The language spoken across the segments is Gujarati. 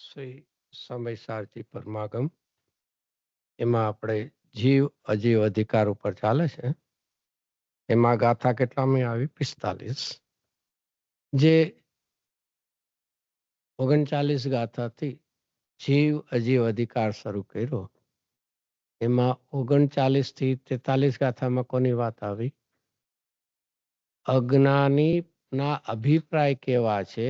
શ્રી સમયસારજી પરમાગમ એમાં આપણે જીવ અજીવ અધિકાર ઉપર ચાલે છે. એમાં ગાથા કેટલામી આવી? 45. જે 39 ગાથાથી જીવ અજીવ અધિકાર શરૂ કર્યો. એમાં 39 થી 43 ગાથામાં કોની વાત આવી? અજ્ઞાની ના અભિપ્રાય કેવા છે.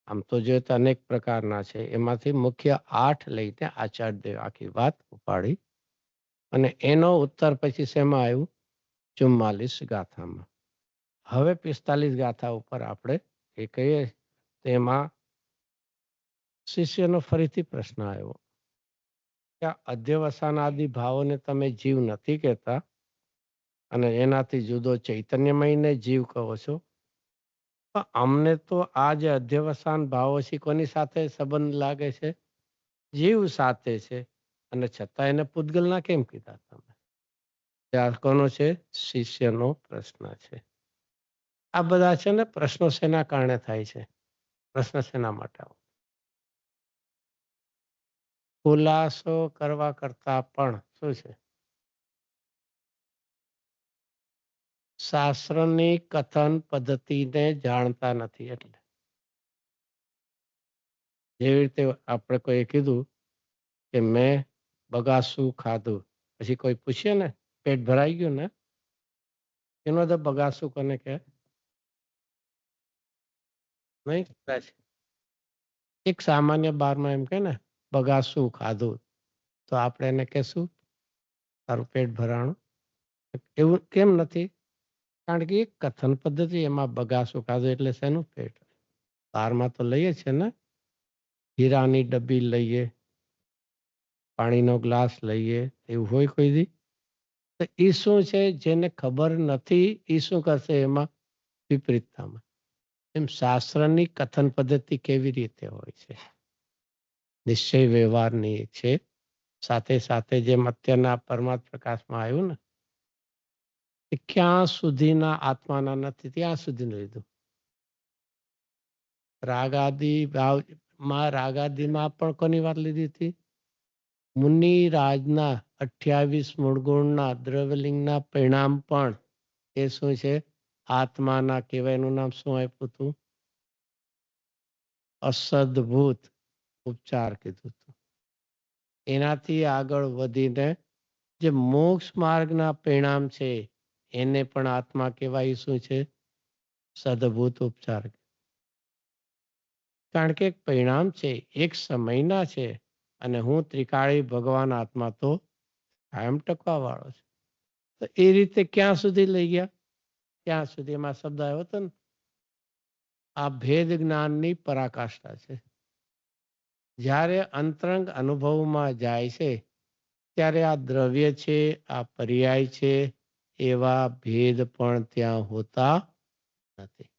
આમ તો જોઈએ તો અનેક પ્રકારના છે. એમાંથી મુખ્ય 8 લઈને આચાર્યદેવ આખી વાત ઉપાડી અને એનો ઉત્તર પછી શેમાં આવ્યું? 44 ગાથામાં. હવે 45 ગાથા ઉપર આપણે એ કહીએ તેમાં શિષ્યનો ફરીથી પ્રશ્ન આવ્યો કે અધ્યવસાન આદિ ભાવોને તમે જીવ નથી કહેતા અને એનાથી જુદો ચૈતન્યમયને જીવ કહો છો. અમને તો આ જે અધ્યવસાન ભાવો છે કોની સાથે સંબંધ લાગે છે? જીવ સાથે છે. અને છતાં એને પૂતગલના કેમ કીધા તમે? ત્યાં કોનો છે? શિષ્યનો પ્રશ્ન છે. આ બધા છે ને પ્રશ્નો શેના કારણે થાય છે? પ્રશ્ન શેના માટે? ખુલાસો કરવા કરતા પણ શું છે? શાસ્ત્રની કથન પદ્ધતિને જાણતા નથી. એટલે જેવી રીતે આપણે કોઈ કીધું કે મેં બગાસું ખાધું, પછી કોઈ પૂછે ને પેટ ભરાઈ ગયું ને, એનો તો બગાસું કોને કહે? નહીં કહેતા છે. એક સામાન્ય બારમાં એમ કે ને બગાસું ખાધું, તો આપણે એને કહેશું તારું પેટ ભરાણું. એવું કેમ નથી? કારણ કે એક કથન પદ્ધતિ, એમાં બગાસું ખાધું એટલે શેનું પેટ? બારમાં તો લઈએ છે ને, હીરાની ડબ્બી લઈએ, પાણીનો ગ્લાસ લઈએ, એવું હોય કોઈ દી? તો એ શું છે? જેને ખબર નથી એ શું કરશે? એમાં વિપરીતતામાં. એમ શાસ્ત્રની કથન પદ્ધતિ કેવી રીતે હોય છે? નિશ્ચય વ્યવહારની છે. સાથે સાથે જેમ અત્યારના પરમાત્મ પ્રકાશમાં આવ્યું ને, ક્યાં સુધીના આત્માના નથી ત્યાં સુધી લીધું. રાગાદિ ભાવમાં, રાગાદિમાં પણ કોની વાત લીધી હતી? મુનિ રાજના 28 મૂળગુણના દ્રવ્યલિંગના પરિણામ પણ એ શું છે? આત્માના કહેવાય. એનું નામ શું આપ્યું હતું? અસદભૂત ઉપચાર કીધું હતું. એનાથી આગળ વધીને જે મોક્ષ માર્ગના પરિણામ છે એને પણ આત્મા કહેવાય. શું છે? સદભૂત ઉપચાર. કારણ કે એક પરિણામ છે, એક સમયના છે, અને હું ત્રિકાળી ભગવાન આત્મા તો કાયમ ટકવા વાળો છે. તો એ રીતે ક્યાં સુધી લઈ ગયા? ત્યાં સુધી એમાં શબ્દ આવ્યો હતો ને, આ ભેદ જ્ઞાનની પરાકાષ્ઠા છે. જ્યારે અંતરંગ અનુભવમાં જાય છે ત્યારે આ દ્રવ્ય છે, આ પર્યાય છે, એવા ભેદ પણ ત્યાં હોતા નથી.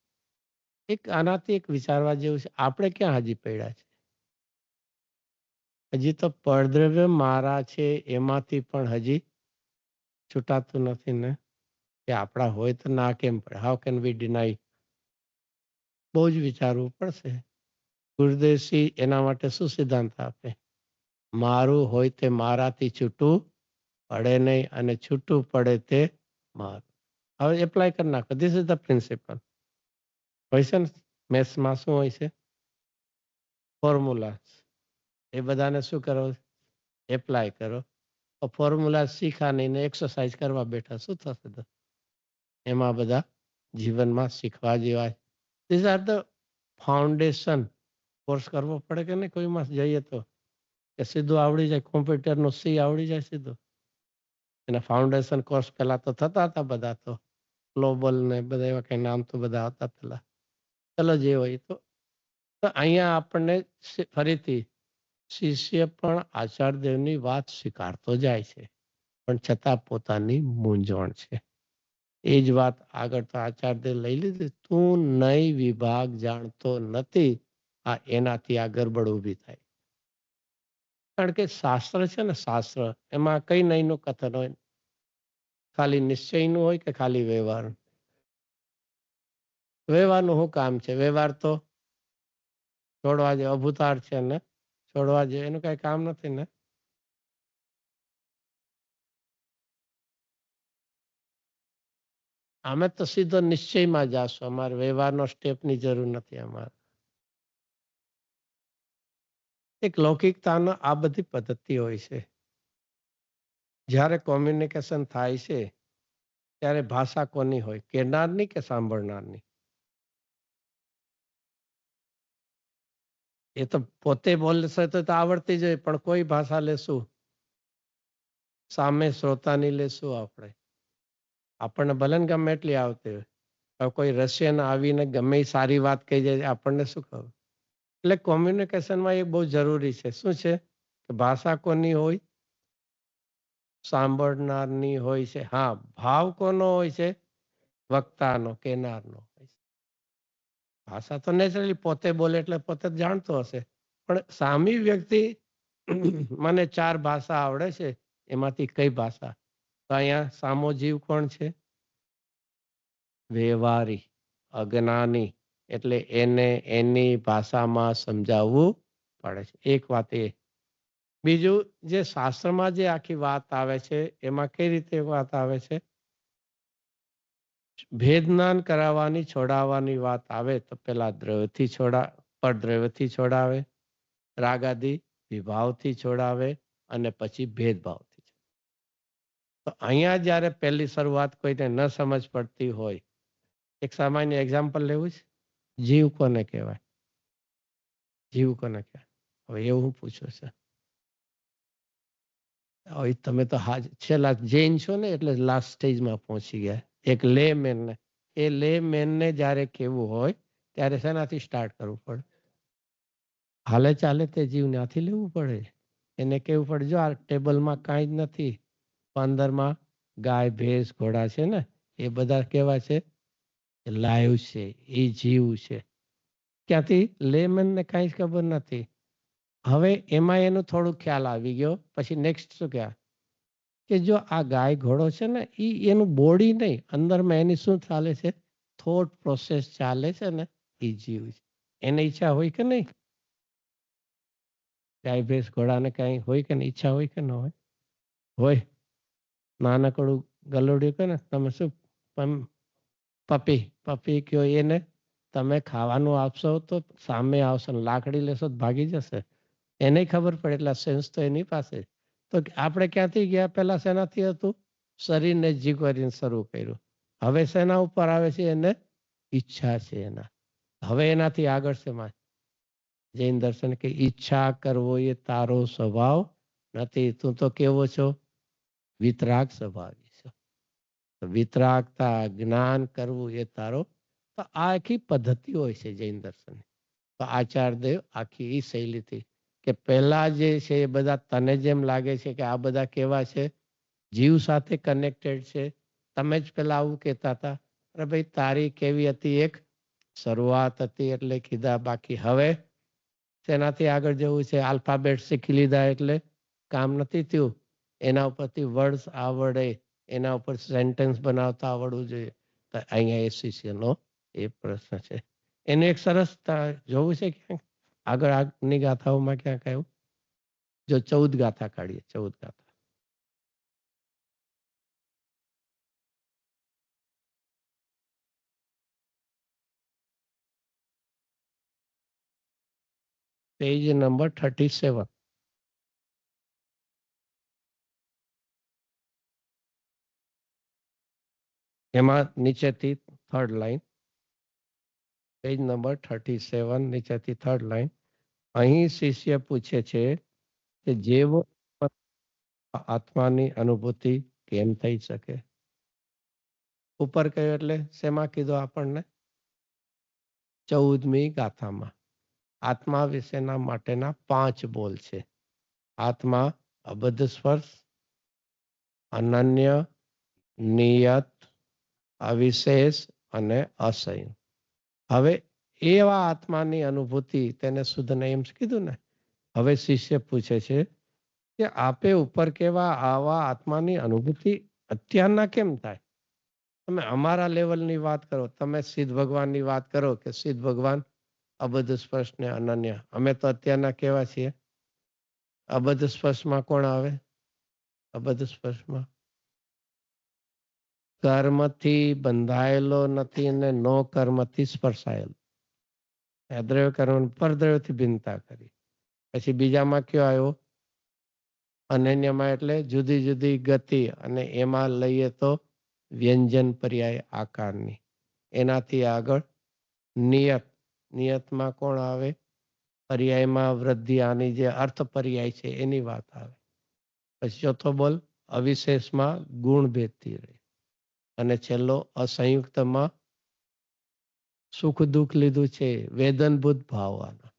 એક આનાથી એક વિચારવા જેવું છે. આપણે ક્યાં હજી પડ્યા છે? હજી તો પરદ્રવ્ય મારા છે એમાંથી પણ હજી છૂટાતું નથી ને. કે આપણા હોય તો ના કેમ પડે? How can we deny? બહુ જ વિચારવું પડશે. ગુરુદેવસિંહ એના માટે શું સિદ્ધાંત આપે? મારું હોય તે મારાથી છૂટું પડે નહીં, અને છૂટું પડે તે મારું. હવે એપ્લાય કરી નાખો. This is the principal. હોય છે ને મેથ્સમાં શું હોય છે? ફોર્મ્યુલા. એ બધાને શું કરો? એપ્લાય કરો. ફોર્મ્યુલા શીખા નહીં ને એક્સરસાઇઝ કરવા બેઠા, શું થશે? તો એમાં બધા જીવનમાં શીખવા જેવા. These are the foundation. Course કરવો પડે કે નહીં? કોઈમાં જઈએ તો કે સીધું આવડી જાય? કોમ્પ્યુટરનો સી આવડી જાય સીધું? એના ફાઉન્ડેશન કોર્સ પહેલા તો થતા હતા બધા, તો ગ્લોબલ ને બધા એવા કઈ નામ તો બધા હતા પેલા. ચલો જે હોય તો અહીંયા આપણને ફરીથી શિષ્ય પણ આચાર્યદેવની વાત સ્વીકારતો જાય છે, પણ છતાં પોતાની મૂંઝવણ છે. એ જ વાત આગળ તો આચાર્યદેવ લઈ લીધી. તું નય વિભાગ જાણતો નથી, આ એનાથી આ ગરબડ ઊભી થાય. કારણ કે શાસ્ત્ર છે ને, શાસ્ત્ર એમાં કઈ નયનું કથન હોય? ખાલી નિશ્ચયનું હોય કે ખાલી વ્યવહાર? વ્યવહારનું શું કામ છે? વ્યવહાર તો છોડવા જે અભૂતાર છે ને, છોડવા જોઈએ એનું કઈ કામ નથી ને. અમે તો સીધો નિશ્ચયમાં જાશું, અમારે વ્યવહારનો સ્ટેપની જરૂર નથી અમારે. એક લૌકિકતાનો આ બધી પદ્ધતિ હોય છે. જ્યારે કોમ્યુનિકેશન થાય છે ત્યારે ભાષા કોની હોય, કહેનારની કે સાંભળનારની? એ તો પોતે બોલશે તો આવડતી જ હોય, પણ કોઈ ભાષા લેશું, સામે શ્રોતાની લેશું આપણે. આપણને ભલે ને ગમે એટલી આવતી હોય, હવે કોઈ રશિયન આવીને ગમે એ સારી વાત કહી જાય આપણને શું ખબર. એટલે કોમ્યુનિકેશનમાં એ બહુ જરૂરી છે. શું છે કે ભાષા કોની હોય, સાંભળનારની હોય છે. હા, ભાવ કોનો હોય છે, વક્તાનો, કહેનારનો હોય છે. ભાષા તો નેચરલી પોતે બોલે એટલે પોતે જ જાણતો હશે, પણ સામી વ્યક્તિ મને 4 ભાષા આવડે છે, એમાંથી કઈ ભાષા? તો અહીંયા સામો જીવ કોણ છે? વ્યવહારી, અજ્ઞાની. એટલે એને એની ભાષામાં સમજાવવું પડે છે. એક વાત એ. બીજું, જે શાસ્ત્રમાં જે આખી વાત આવે છે એમાં કઈ રીતે વાત આવે છે? ભેદજ્ઞાન કરાવવાની, છોડાવવાની વાત આવે તો પેલા દ્રવ્યથી પરદ્રવ્યથી છોડાવે, રાગાદી વિભાવથી છોડાવે અને પછી ભેદભાવથી. તો અહીંયા જ્યારે પહેલી શરૂઆત કોઈને ન સમજ પડતી હોય, એક સામાન્ય એક્ઝામ્પલ લેવું છે. જીવ કોને કહેવાય? જીવ કોને કહેવાય? હવે એવું પૂછો છે. હવે તમે તો છેલ્લા જૈન છો ને, એટલે લાસ્ટ સ્ટેજમાં પહોંચી ગયા. એક લે મેનને, એ લે મેનને જ્યારે કેવું હોય ત્યારે શેનાથી સ્ટાર્ટ કરવું પડે? હાલે ચાલે તે જીવ ત્યાંથી લેવું પડે. એને કેવું પડે, જો આ ટેબલમાં કાંઈ જ નથી, 15માં ગાય, ભેંસ, ઘોડા છે ને, એ બધા કેવા છે? લાઈવ છે, એ જીવ છે. ક્યાંથી? લેમનને કાંઈ જ ખબર નથી. હવે એમાં એનું થોડું ખ્યાલ આવી ગયો. પછી નેક્સ્ટ શું કહે કે જો આ ગાય, ઘોડો છે ને, એનું બોડી નહીં, અંદરમાં એની શું ચાલે છે? થોટ પ્રોસેસ ચાલે છે ને, એ જીવ છે. એને ઈચ્છા હોય કે નહીં? ગાય, ભેંસ, ઘોડાને કાંઈ હોય કે નહીં? ઈચ્છા હોય કે ન હોય? હોય. નાનકડું ગલોડિયું કે ને, તમે શું પપી કયો, એને તમે ખાવાનું આપશો તો સામે આવશે, લાકડી લેશો તો ભાગી જશે. એને ખબર પડે, એટલે સેન્સ તો એની પાસે. તો આપણે ક્યાંથી ગયા? પેલા શેનાથી હતું? શરીરને જીવ કરીને શરૂ કર્યું. હવે શેના ઉપર આવે છે? એને ઈચ્છા છે એના. હવે એનાથી આગળ શેમાં? જૈન દર્શન કે ઈચ્છા કરવો એ તારો સ્વભાવ નથી, તું તો કેવો છો? વિતરાગ સ્વભાવી છો. વિતરાગતા, જ્ઞાન કરવું એ તારો. તો આ આખી પદ્ધતિ હોય છે જૈન દર્શન. તો આચાર્યદેવ આખી એ શૈલીથી કે પહેલા જે છે એ બધા તને જેમ લાગે છે કે આ બધા કેવા છે? જીવ સાથે કનેક્ટેડ છે. તમે જ પેલા આવું કહેતા હતા, અરે ભાઈ તારી કેવી હતી? એક શરૂઆત હતી એટલે કીધા, બાકી હવે તેનાથી આગળ જવું છે. આલ્ફાબેટ શીખી લીધા એટલે કામ નથી થયું. એના ઉપરથી વર્ડ્સ આવડે, એના ઉપર સેન્ટેન્સ બનાવતા આવડવું જોઈએ. તો અહીંયા એ શિષ્યનો એ પ્રશ્ન છે. એનું એક સરસ જોવું છે ક્યાંક આગળ આગની ગાથાઓમાં ક્યાંક આવ્યું. જો 14 ગાથા કાઢીએ, 14 ગાથા. Page number 37. એમાં નીચેથી 3rd લાઈન, પેજ નંબર 37 નીચેથી 3rd લાઈન. અહીં શિષ્ય પૂછે છે કે જેવો આત્માની અનુભૂતિ કેમ થઈ શકે? ઉપર કહ્યું એટલે શેમાં કીધું આપણને? 14મી ગાથામાં. આત્મા વિશેના માટેના 5 બોલ છે. આત્મા અબદ્ધ સ્પર્શ, અનન્ય, નિયત, અવિશેષ અને અસંય. હવે એવા આત્માની અનુભૂતિ, તેને શુદ્ધ એમ કીધું ને. હવે શિષ્ય પૂછે છે કે આપે ઉપર કેવા આવા આત્માની અનુભૂતિ અત્યારના કેમ થાય? તમે અમારા લેવલની વાત કરો, તમે સિદ્ધ ભગવાનની વાત કરો કે સિદ્ધ ભગવાન અબદ્ધ સ્પર્શ ને અનન્ય. અમે તો અત્યારના કેવા છીએ? અબદ્ધ સ્પર્શમાં કોણ આવે? અબદ્ધ સ્પર્શમાં કર્મથી બંધાયેલો નથી અને નો કર્મથી સ્પર્શાયેલો. અદ્રવ્ય કર્મ પરદ્રવ્યથી ભિન્નતા કરી. પછી બીજામાં કયો આવ્યો? અનન્યમાં એટલે જુદી જુદી ગતિ, અને એમાં લઈએ તો વ્યંજન પર્યાય આકારની. એનાથી આગળ નિયત. નિયતમાં કોણ આવે? પર્યાયમાં વૃદ્ધિ, આની જે અર્થ પર્યાય છે એની વાત આવે. પછી ચોથો બોલ અવિશેષમાં ગુણ ભેદથી રહે. અને છેલ્લો અસંયુક્તમાં સુખ દુઃખ લીધું છે વેદનભૂત ભાવવાના.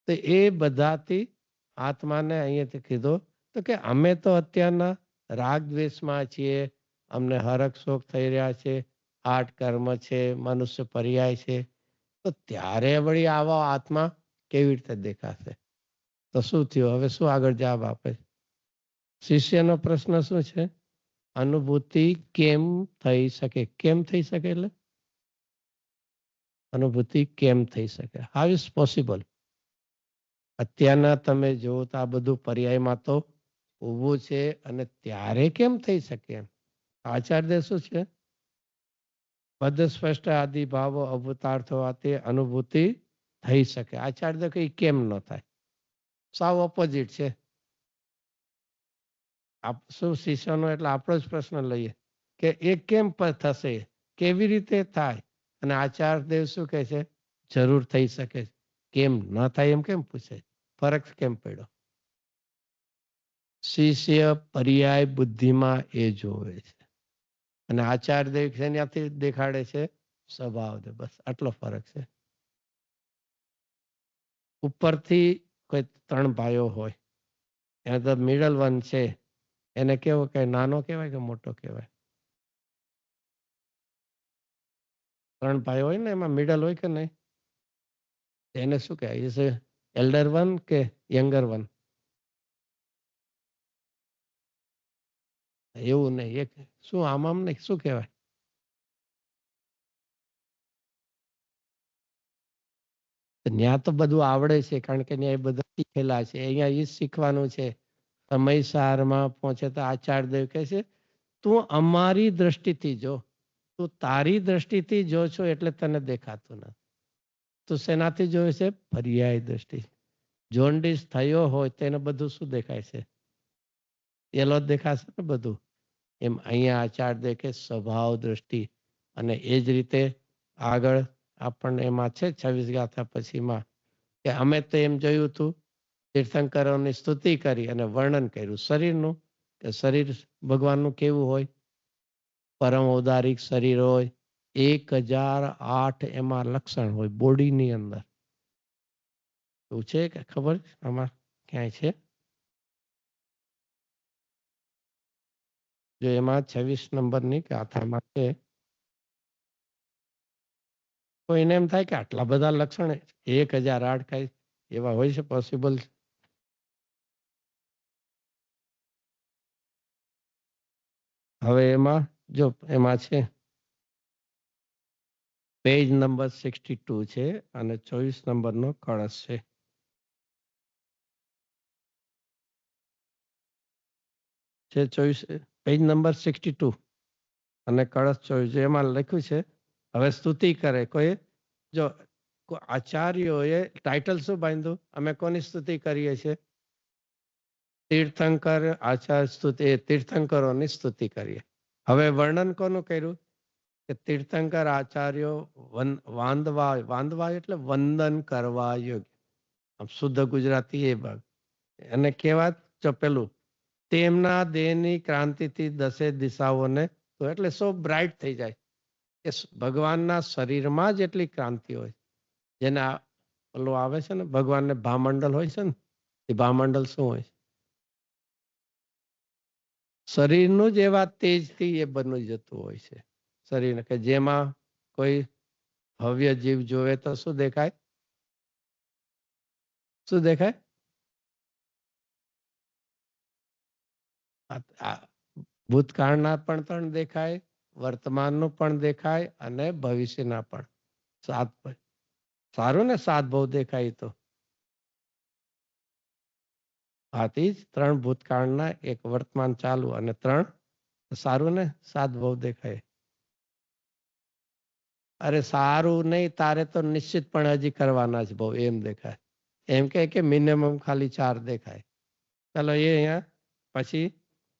તો એ બધાથી આત્માને અહીંયાથી કીધો તો કે અમે તો અત્યારના રાગ દ્વેષમાં છીએ, અમને હરખ શોખ થઈ રહ્યા છે, આઠ કર્મ છે, મનુષ્ય પર્યાય છે. તો ત્યારે વળી આવો આત્મા કેવી રીતે દેખાશે? તો શું થયું? હવે શું આગળ જવાબ આપે? શિષ્યનો પ્રશ્ન શું છે? અનુભૂતિ કેમ થઈ શકે? કેમ થઈ શકે એટલે અનુભૂતિ કેમ થઈ શકે? How is possible? અત્યારના તમે જુઓ તો આ બધું પર્યાયમાં તો ઊભું છે, અને ત્યારે કેમ થઈ શકે? એમ આચાર્ય શું છે? પદ સ્પષ્ટ આદિ ભાવો અવતાર થવાથી અનુભૂતિ થઈ શકે. આચાર્ય કઈ કેમ ન થાય? સાવ ઓપોઝિટ છે. શું શિષ્યનો એટલે આપણો જ પ્રશ્ન લઈએ કે એ કેમ થશે, કેવી રીતે થાય? અને આચાર્યદેવ શું કહે છે? જરૂર થઈ શકે. કેમ ન થાય એમ કેમ પૂછે? ફરક કેમ પડ્યો? શિષ્ય પર્યાય બુદ્ધિમાં એ જોવે છે, અને આચાર્યદેવ ત્યાંથી દેખાડે છે સ્વભાવ. બસ આટલો ફરક છે. ઉપરથી કોઈ ત્રણ ભાઈઓ હોય, ત્યાં તો મિડલ વન છે, એને કેવો કે નાનો કહેવાય કે મોટો કહેવાય? ત્રણ ભાઈઓ હોય ને, એમાં મિડલ હોય કે નહીં? એને શું કહેવાય? ઇઝ એલ્ડર વન કે યંગર વન? એવું નહીં, એક શું આમ નહીં, શું કહેવાય? ત્યાં તો બધું આવડે છે, કારણ કે ત્યાં એ બધા શીખેલા છે. અહીંયા એ શીખવાનું છે. સમયસારમાં પહોંચે તો આચાર્યદેવ કહે છે તું અમારી દ્રષ્ટિથી જો, તું તારી દ્રષ્ટિથી જો છો એટલે તને દેખાતું નથી. તું શેનાથી જોવે છે? પર્યાય દ્રષ્ટિ. જોન્ડિસ થયો હોય તેને બધું શું દેખાય છે? એલો જ દેખાશે ને બધું. એમ અહીંયા આચાર્ય કે સ્વભાવ દ્રષ્ટિ. અને એ જ રીતે આગળ આપણને એમાં છે 26 ગાથા પછીમાં કે અમે તો એમ જોયું હતું, તીર્થંકરોની સ્તુતિ કરી અને વર્ણન કર્યું શરીરનું, કે શરીર ભગવાનનું કેવું હોય? પરમ ઔદારિક શરીર હોય. 1008 એમાં લક્ષણ હોય બોડીની અંદર. એવું છે કે ખબર આમાં ક્યાંય છે? જો એમાં 26 નંબરની ગાથામાં છે. તો એને એમ થાય કે આટલા બધા લક્ષણ 1008 કઈ એવા હોય છે? પોસિબલ? હવે એમાં જો એમાં છે પેજ નંબર 62 છે અને 24 નંબરનો કળશ છે. છે 24 પેજ નંબર 62 અને કળશ 24. એમાં લખ્યું છે હવે સ્તુતિ કરે કોઈ. જો આચાર્યોએ ટાઇટલ શું બાંધ્યું? અમે કોની સ્તુતિ કરીએ છીએ? તીર્થંકર આચાર્ય સ્તુતિ, તીર્થંકરોની સ્તુતિ કરીએ. હવે વર્ણન કોનું કર્યું? કે તીર્થંકર આચાર્યો વાંદવા, વાંદવા એટલે વંદન કરવા યોગ્ય. આમ શુદ્ધ ગુજરાતી એ ભાગ. અને કેવા ચપેલું તેમના દેહની ક્રાંતિથી દસે દિશાઓને, તો એટલે સો બ્રાઇટ થઈ જાય કે ભગવાનના શરીરમાં જ એટલી ક્રાંતિ હોય. જેને પેલું આવે છે ને, ભગવાનને ભામંડલ હોય છે ને, એ ભામંડલ શું હોય? શરીરનું જ એવા તેજથી એ બની જતું હોય છે શરીરને, કે જેમાં કોઈ ભવ્ય જીવ જોવે તો શું દેખાય? શું દેખાય? ભૂતકાળના પણ ત્રણ દેખાય, વર્તમાનનું પણ દેખાય અને ભવિષ્યના પણ. સાત. સારું ને, સાત બહુ દેખાય તો આથી જ 3 ભૂતકાળના, 1 વર્તમાન ચાલુ અને 3 સારું ને 7 ભવ દેખાય. અરે સારું નહીં, તારે તો નિશ્ચિતપણે હજી કરવાના જ ભવ એમ દેખાય. એમ કે મિનિમમ ખાલી 4 દેખાય. ચાલો એ અહીંયા પછી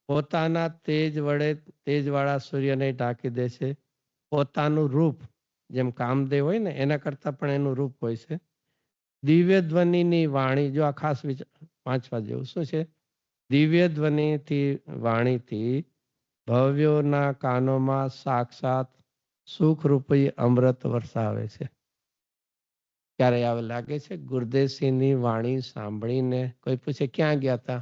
પોતાના તેજ વડે તેજવાળા સૂર્યને ઢાંકી દે છે. પોતાનું રૂપ જેમ કામદેવ હોય ને એના કરતા પણ એનું રૂપ હોય છે. દિવ્ય ધ્વનિની વાણી, જો આ ખાસ વાંચવા જેવું શું છે, દિવ્ય ધ્વનિથી વાણીથી ભવ્યોના કાનોમાં સાક્ષાત સુખરૂપી અમૃત વરસાવે છે. ક્યારે આવે લાગે છે ગુરુદેવસિંહની વાણી સાંભળીને કોઈ પૂછે ક્યાં ગયા હતા,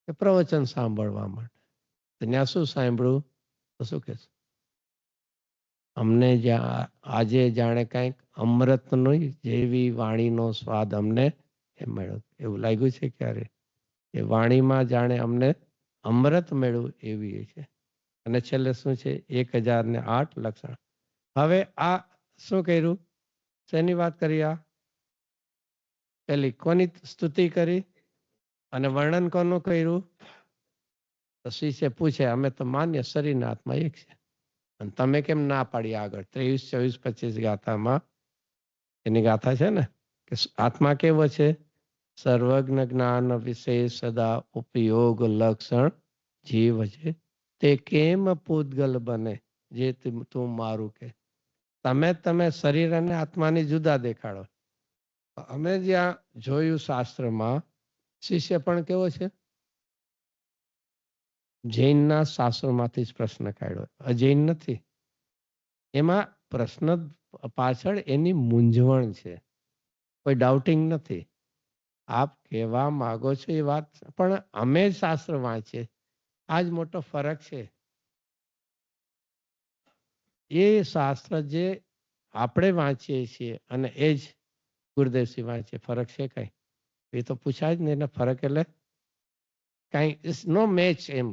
કે પ્રવચન સાંભળવા માટે. ત્યાં શું સાંભળ્યું, તો શું કે અમને આજે જાણે કંઈક અમૃતની જેવી વાણીનો સ્વાદ અમને મળ્યો. એવું લાગ્યું છે ક્યારે એ વાણીમાં જાણે અમને અમૃત મળ્યું એવી છે. અને છેલ્લે શું છે 1008 લક્ષણ. હવે આ શું કર્યું, શેની વાત કરી, આ પેલી કોની સ્તુતિ કરી અને વર્ણન કોનું કર્યું, તો શિષ્ય પૂછે અમે તો માન્ય શરીર આત્મા એક છે, અને તમે કેમ ના પાડી આગળ 23, 24, 25 ગાથામાં એની ગાથા છે ને કે આત્મા કેવો છે, સર્વજ્ઞ જ્ઞાન વિશેષ સદા ઉપયોગ લક્ષણ જીવ છે, તે કેમ પૂતગલ બને જે તું મારું કે. તમે શરીર અને આત્માની જુદા દેખાડો. અમે જ્યાં જોયું શાસ્ત્રમાં, શિષ્ય પણ કેવો છે, જૈનના શાસ્ત્રોમાંથી જ પ્રશ્ન કાઢ્યો, અજૈન નથી. એમાં પ્રશ્ન પાછળ એની મૂંઝવણ છે, કોઈ ડાઉટિંગ નથી. આપ કહેવા માંગો છો એ વાત, પણ અમે શાસ્ત્ર વાંચીએ, આ જ મોટો ફરક છે. એ શાસ્ત્ર જે આપણે વાંચીએ છીએ અને એ જ ગુરુદેવસિંહ વાંચીએ, ફરક છે કઈ? એ તો પૂછાય જ ને, એને ફરક એટલે કઈ ઇટ્સ નો મેચ. એમ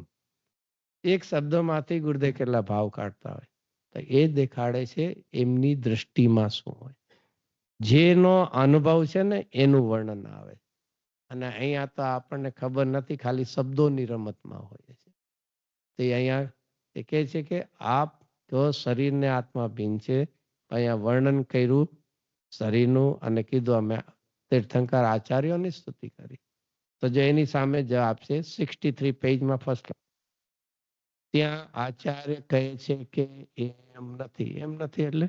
એક શબ્દમાંથી ગુરુદેવ કેટલા ભાવ કાઢતા હોય, તો એ દેખાડે છે એમની દ્રષ્ટિમાં શું હોય, જેનો અનુભવ છે ને એનું વર્ણન આવે. અને અહીંયા તો આપણને ખબર નથી, ખાલી શબ્દોની રમતમાં હોય છે. તે અહીંયા એ કહે છે કે આપ તો શરીરને આત્મા ભિન્ન છે. અહીંયા વર્ણન કર્યું શરીરનું અને કીધું અમે તીર્થંકર આચાર્યોની સ્તુતિ કરી. તો જો એની સામે જવાબ છે 63 પેજમાં ફર્સ્ટ, ત્યાં આચાર્ય કહે છે કે એમ નથી. એમ નથી એટલે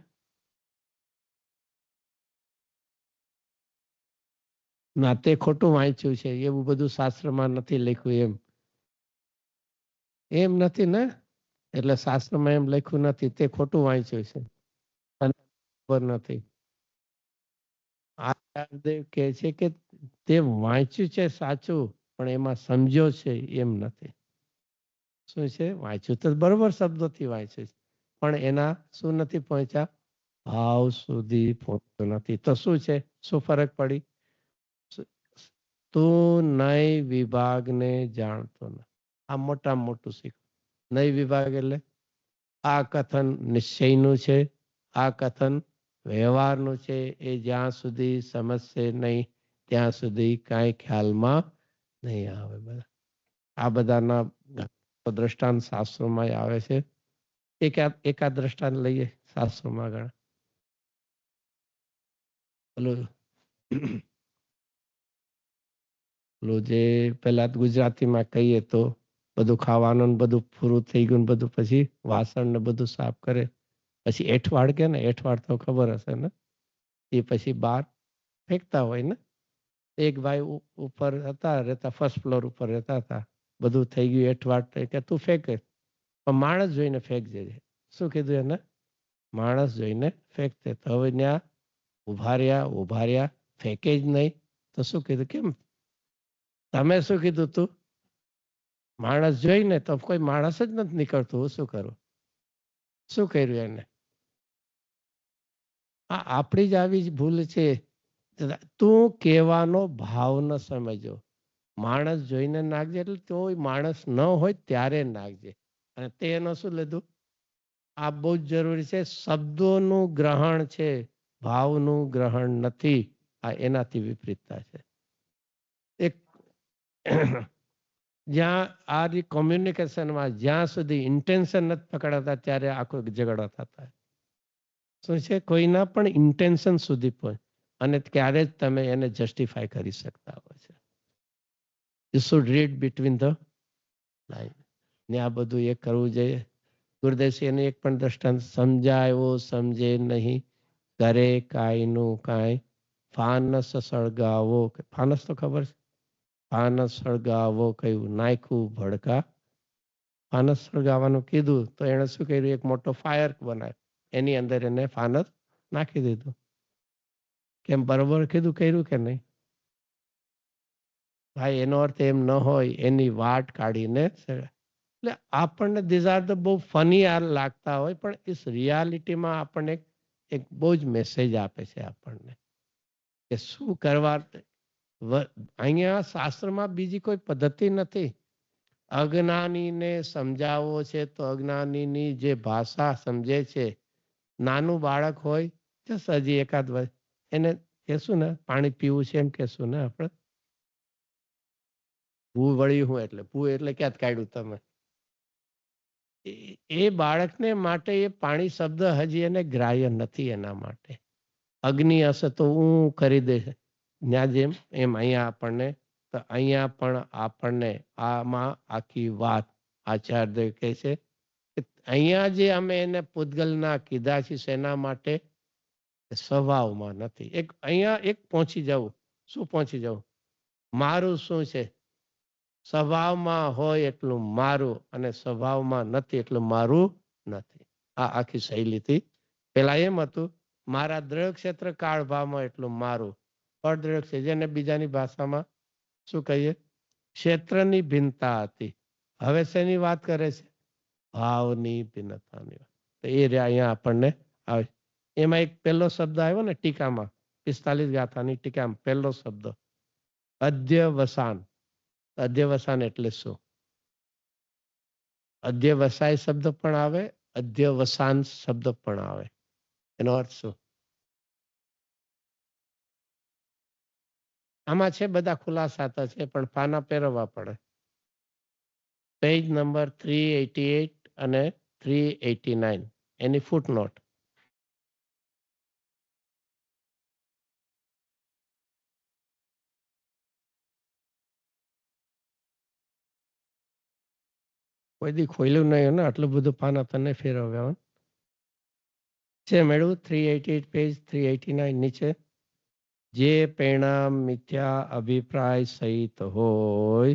ના, તે ખોટું વાંચ્યું છે, એવું બધું શાસ્ત્રમાં નથી લખ્યું. એમ નથી ને, એટલે શાસ્ત્રમાં એમ લખ્યું નથી, તે ખોટું વાંચ્યું છે, ખબર નથી. આચાર્યદેવ કહે છે કે તે વાંચ્યું છે સાચું, પણ એમાં સમજ્યો છે એમ નથી. શું છે, વાંચ્યું તો બરોબર શબ્દોથી વાંચ્યું છે, પણ એના શું નથી પહોંચ્યા, ભાવ સુધી પહોંચતું નથી. તો શું છે, શું ફરક પડી, તું નય વિભાગને જાણતો નથી. આ મોટામાં મોટું શીખ. નય વિભાગ એટલે આ કથન નિશ્ચયનું છે, આ કથન વ્યવહારનું છે. એ જ્યાં સુધી સમજશે નહીં ત્યાં સુધી કાંઈ ખ્યાલમાં નહીં આવે. બધા આ બધાના દ્રષ્ટાંત શાસ્ત્રોમાં આવે છે. એકાદ દ્રષ્ટાંત લઈએ શાસ્ત્રોમાં આગળ. પેલું જે પેલા ગુજરાતીમાં કહીએ તો બધું ખાવાનું બધું પૂરું થઈ ગયું, બધું પછી વાસણ ને બધું સાફ કરે, પછી એઠવાડ કે ને, એઠવાડ તો ખબર હશે ને, એ પછી બહાર ફેંકતા હોય ને. એક ભાઈ ઉપર હતા રહેતા, ફર્સ્ટ ફ્લોર ઉપર રહેતા હતા, બધું થઈ ગયું એઠવાડ, કે તું ફેંકે, પણ માણસ જોઈને ફેંકજે. શું કીધું એને, માણસ જોઈને ફેંકતે. તો હવે ત્યાં ઉભા રહ્યા ફેંકે જ નહીં. તો શું કીધું, કેમ તમે શું કીધું તું, માણસ જોઈને, તો કોઈ માણસ જ નથી નીકળતું, હું શું કરું. શું કર્યું એને, આ આપણી જ આવી જ ભૂલ છે. તું કહેવાનો ભાવ ન સમજો, માણસ જોઈને નાખજે, એટલે તો માણસ ન હોય ત્યારે નાખજે. અને તેનો શું લીધું, આ બહુ જ જરૂરી છે. શબ્દોનું ગ્રહણ છે, ભાવનું ગ્રહણ નથી. આ એનાથી વિપરીતતા છે. એક જ્યાં આ કોમ્યુનિકેશનમાં જ્યાં સુધી ઇન્ટેન્શન નથી પકડાતા ત્યારે આખો ઝઘડો થતા હોય. શું છે કોઈના પણ ઇન્ટેન્શન સુધી પહોંચ અને ત્યારે જ તમે એને જસ્ટિફાય કરી શકતા હોય છે. You should read between the line ને આ બધું એ કરવું જોઈએ. ગુરુદેવસિંહનું એક પણ દ્રષ્ટાંત સમજાયો સમજે નહીં કરે કાંઈનું કાંઈ ફાનસ સળગાવો. ફાનસ તો ખબર છે. ફાનસ સળગાવો કયું નાખ્યું ભડકા. ફાનસ સળગાવવાનું કીધું તો એને શું કર્યું એક મોટો ફાયર બનાવ્યો એની અંદર એને ફાનસ નાખી દીધું. કેમ બરોબર કીધું કર્યું કે નહીં? ભાઈ એનો અર્થ એમ ન હોય એની વાટ કાઢીને એટલે આપણને ધીઝ આર ધ બહુ ફની આ લાગતા હોય પણ ઇસ રિયાલિટીમાં આપણને એક બહુ જ મેસેજ આપે છે આપણને કે શું કરવા. અહીંયા શાસ્ત્રમાં બીજી કોઈ પદ્ધતિ નથી. અજ્ઞાનીને સમજાવવો છે તો અજ્ઞાનીની જે ભાષા સમજે છે. નાનું બાળક હોય જસ હજી એકાદ વર્ષ એને કહેશું ને પાણી પીવું છે એમ કહેશું ને આપણે ભૂ વળ્યું હું એટલે ભૂ એટલે ક્યાં કાઢ્યું તમે. એ બાળકને માટે એ પાણી શબ્દ હજી એને ગ્રાહ્ય નથી. એના માટે અગ્નિ હશે તો હું કરી દઈશ ત્યાં જેમ એમ અહીંયા આપણને તો અહીંયા પણ આપણને આમાં આખી વાત આચાર્ય કહે છે કે અહીંયા જે અમે એને પૂતગલના કીધા છે શેના માટે સ્વભાવમાં નથી. એક અહીંયા એક પહોંચી જવું. શું પહોંચી જવું? મારું શું છે? સ્વભાવમાં હોય એટલું મારું અને સ્વભાવમાં નથી એટલું મારું નથી. આ આખી શૈલીથી પેલા એમ હતું મારા દ્રવ્ય ક્ષેત્ર કાળ ભાવમાં એટલું મારું અદ્રવ્ય છે જેને બીજાની ભાષામાં શું કહીએ ક્ષેત્રની ભિન્નતા હતી. હવે શેની વાત કરે છે? ભાવની ભિન્નતાની વાત. તો એ અહીંયા આપણને આવે. એમાં એક પહેલો શબ્દ આવ્યો ને ટીકામાં 45 ગાથાની ટીકામાં પહેલો શબ્દ અધ્યવસાન. અધ્યવસાન એટલે શું? અધ્યવસાય શબ્દ પણ આવે અધ્યવસાન શબ્દ પણ આવે. એનો અર્થ શું? આમાં છે બધા ખુલાસા તો છે પણ પાના પહેરવા પડે. પેજ નંબર 388 અને 389 એની ફૂટનોટ. કોઈ દી ખોલ્યું નહીં ને આટલું બધું પાના તને ફેરવ્યા છે. મેળવું 388 પેજ 389 નીચે જે પરિણામ મિથ્યા અભિપ્રાય સહિત હોય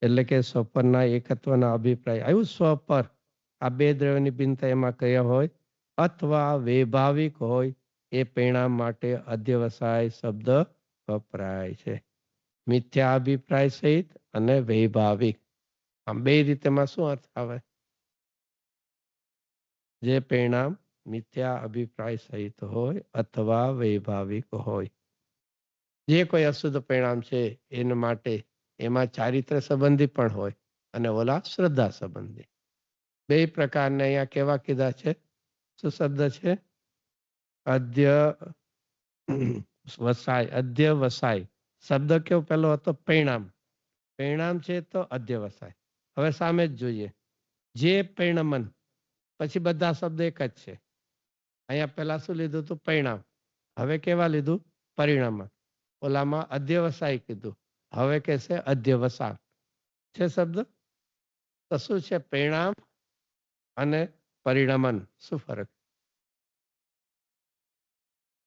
એટલે કે સ્વપરના એકત્વના અભિપ્રાય આવ્યું સ્વ પર આ બે દ્રવ્યની ભિન્નતા એમાં કયા હોય અથવા વૈભાવિક હોય એ પરિણામ માટે અધ્યવસાય શબ્દ વપરાય છે. મિથ્યા અભિપ્રાય સહિત અને વૈભાવિક આમ બે રીતેમાં શું અર્થ આવે? જે પરિણામ મિથ્યા અભિપ્રાય સહિત હોય અથવા વૈભાવિક હોય. જે કોઈ અશુદ્ધ પરિણામ છે એના માટે એમાં ચારિત્ર સંબંધી પણ હોય અને ઓલા શ્રદ્ધા સંબંધી. બે પ્રકારને અહીંયા કેવા કીધા છે? શું શબ્દ છે? અધ્યવસાય. અધ્યવસાય શબ્દ કેવો પેલો હતો? પરિણામ. પરિણામ છે તો અધ્યવસાય. હવે સામે જ જોઈએ જે પરિણમન પછી બધા શબ્દ એક જ છે. અહીંયા પેલા શું લીધું હતું? પરિણામ. હવે કેવા લીધું? પરિણામ. ઓલામાં અધ્યવસાય કીધું હવે કે છે અધ્યવસાન છે શબ્દ. તો શું છે પરિણામ અને પરિણમન? શું ફરક?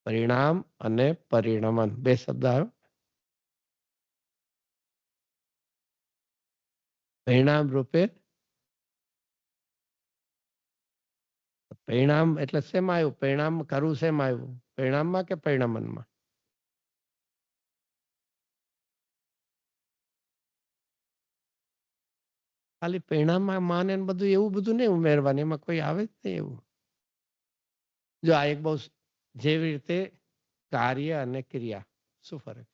પરિણામ અને પરિણમન બે શબ્દ આવ્યો. પરિણામ રૂપે પરિણામ એટલે શેમાં આવ્યું? પરિણામ કરવું શેમાં આવ્યું? પરિણામમાં કે પરિણમનમાં? ખાલી પરિણામમાં માને બધું એવું બધું નહીં ઉમેરવાનું એમાં કોઈ આવે જ નહીં એવું. જો આ એક બહુ જેવી રીતે કાર્ય અને ક્રિયા શું ફરક?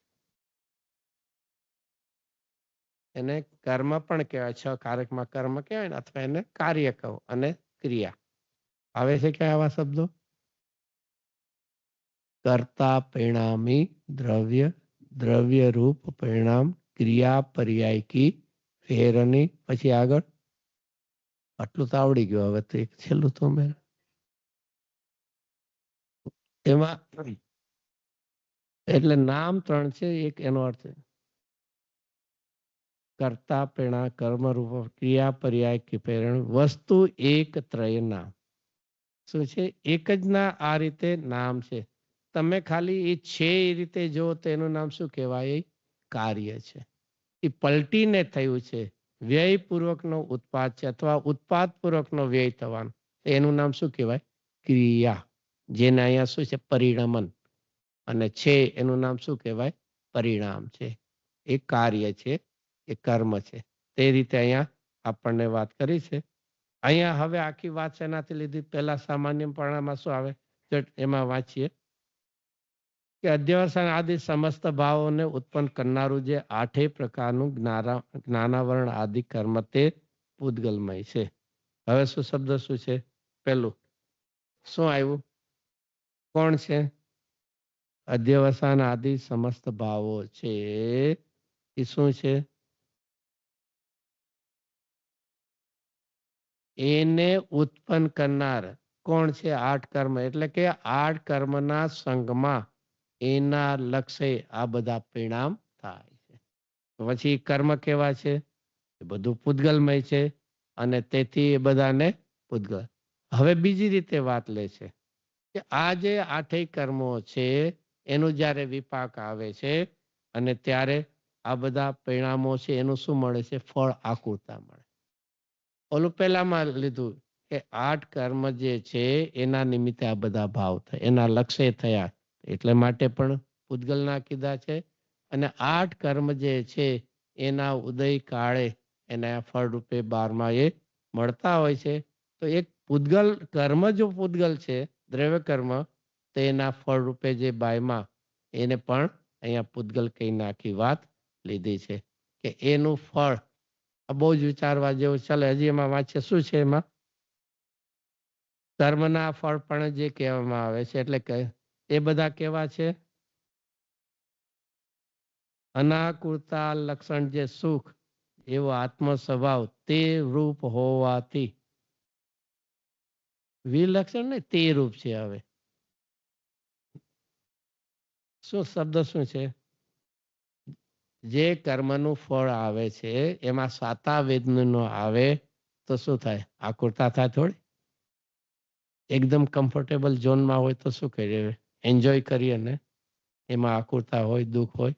એને કર્મ પણ કહેવાય. 6 કારકમાં કર્મ કહેવાય ને અથવા એને કાર્ય કહો અને ક્રિયા આવે છે કે આવા શબ્દો? કર્તા પરિણામી દ્રવ્ય દ્રવ્ય રૂપ પરિણામ ક્રિયા પર્યાયકી ફેરની પછી આગળ આટલું તો આવડી ગયું. હવે તો એક છેલ્લું તો મેં એમાં એટલે નામ 3 છે. એક એનો અર્થ કર્તા પ્રેરણા કર્મરૂપ ક્રિયા પર્યાય પ્રેરણ વસ્તુ એક ત્રયના શું છે? એક જ ના આ રીતે નામ છે. તમે ખાલી એ છે એ રીતે જો તો એનું નામ શું કહેવાય? કાર્ય છે. એ પલટીને થયું છે. વ્યયપૂર્વકનો ઉત્પાદ છે અથવા ઉત્પાદ પૂર્વકનો વ્યય થવાનો એનું નામ શું કહેવાય? ક્રિયા. જેને અહીંયા શું છે? પરિણમન. અને છે એનું નામ શું કહેવાય? પરિણામ છે. એ કાર્ય છે, એ કર્મ છે. તે રીતે અહીંયા આપણને વાત કરી છે. અહીંયા હવે આખી વાત શેનાથી લીધી? પહેલા સામાન્ય પ્રમાણમાં શું આવે? એમાં વાંચીએ કે અધ્યવસાન આદિ સમસ્ત ભાવોને ઉત્પન્ન કરનારું જે 8 પ્રકારનું જ્ઞાનાવરણ આદિ કર્મ તે પૂતગલમય છે. હવે શું શબ્દ શું છે? પહેલું શું આવ્યું? કોણ છે? અધ્યવસાન આદિ સમસ્ત ભાવો છે. એ શું છે? એને ઉત્પન્ન કરનાર કોણ છે? 8 કર્મ. એટલે કે 8 કર્મના સંગમાં એના લક્ષ્ય આ બધા પરિણામ થાય છે. પછી કર્મ કેવા છે? એ બધું પૂતગલમય છે અને તેથી એ બધાને પૂતગલ. હવે બીજી રીતે વાત લે છે કે આ જે 8 કર્મો છે એનું જ્યારે વિપાક આવે છે અને ત્યારે આ બધા પરિણામો છે એનું શું મળે છે? ફળ આકૃતા મળે. ઓલું પહેલામાં લીધું કે 8 કર્મ જે છે એના નિમિત્તે આ બધા ભાવ થાય, એના લક્ષ્ય થયા એટલે માટે પણ પૂતગલના કીધા છે. અને 8 કર્મ જે છે એના ઉદય કાળે એના ફળ રૂપે 12માં એ મળતા હોય છે. તો એક પૂતગલ કર્મ જો પૂતગલ છે દ્રવ્ય કર્મ તો એના ફળ રૂપે જે 22માં એને પણ અહીંયા પૂતગલ કઈ નાખી વાત લીધી છે કે એનું ફળ બહુ જ વિચારવા જેવું. ચાલે હજી એમાં વાંચીએ શું છે? એમાં કર્મના ફળ પણ જે કહેવામાં આવે છે એટલે કે એ બધા કેવા છે? અનાકુળતા લક્ષણ જે સુખ એવો આત્મ સ્વભાવ તે રૂપ હોવાથી વિલક્ષણ ને તે રૂપ છે. હવે શું શબ્દ શું છે? જે કર્મનું ફળ આવે છે એમાં સાતા વેદનો આવે તો શું થાય? આકુરતા થાય થોડી. એકદમ કમ્ફર્ટેબલ ઝોનમાં હોય તો શું કરીએ? એન્જોય કરીએ ને. એમાં આકુરતા હોય, દુઃખ હોય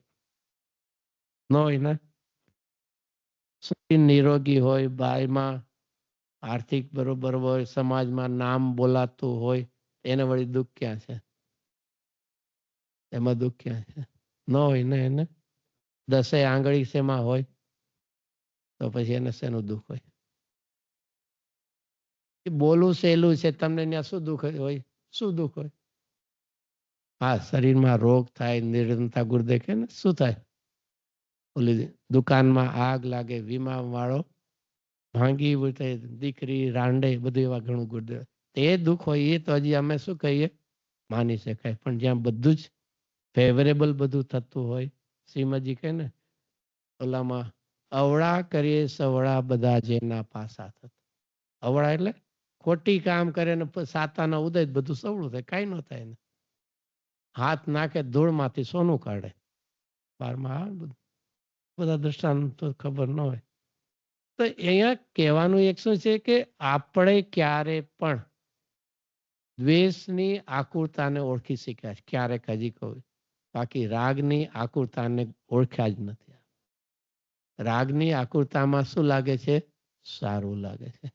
ન હોય ને. નિરોગી હોય, બાયમાં આર્થિક બરોબર હોય, સમાજમાં નામ બોલાતું હોય એને વળી દુઃખ ક્યાં છે? એમાં દુઃખ ક્યાં છે? ન હોય ને. એને 10 આંગળી શેમાં હોય તો પછી એને શેનું દુઃખ હોય? બોલું સહેલું છે, તમને ત્યાં શું દુઃખ હોય? શું દુઃખ હોય? હા, શરીરમાં રોગ થાય, નિર્ધનતા ગુર્દે કે ને શું થાય? ઓલી દુકાનમાં આગ લાગે, વીમા વાળો ભાંગી દીકરી રાંડે બધું એવા ઘણું ગુર્દે તે દુઃખ હોય એ તો હજી અમે શું કહીએ? માની શકાય. પણ જ્યાં બધું જ ફેવરેબલ બધું થતું હોય, શ્રીમદજી કહે ને ઓલામાં અવળા કરીએ સવળા બધા જેના પાસા થતા. અવળા એટલે ખોટી કામ કરે ને સાતાના ઉદય બધું સવળું થાય, કાંઈ ન થાય ને. હાથ નાખે ધૂળમાંથી સોનું કાઢે. 12માં બધા દ્રષ્ટાંત તો ખબર ન હોય. તો અહીંયા કહેવાનું એક શું છે કે આપણે ક્યારે પણ દ્વેષની આકુરતાને ઓળખી શક્યા છે ક્યારેક, હજી કહું. બાકી રાગની આકુરતાને ઓળખ્યા જ નથી. રાગની આકુરતામાં શું લાગે છે? સારું લાગે છે.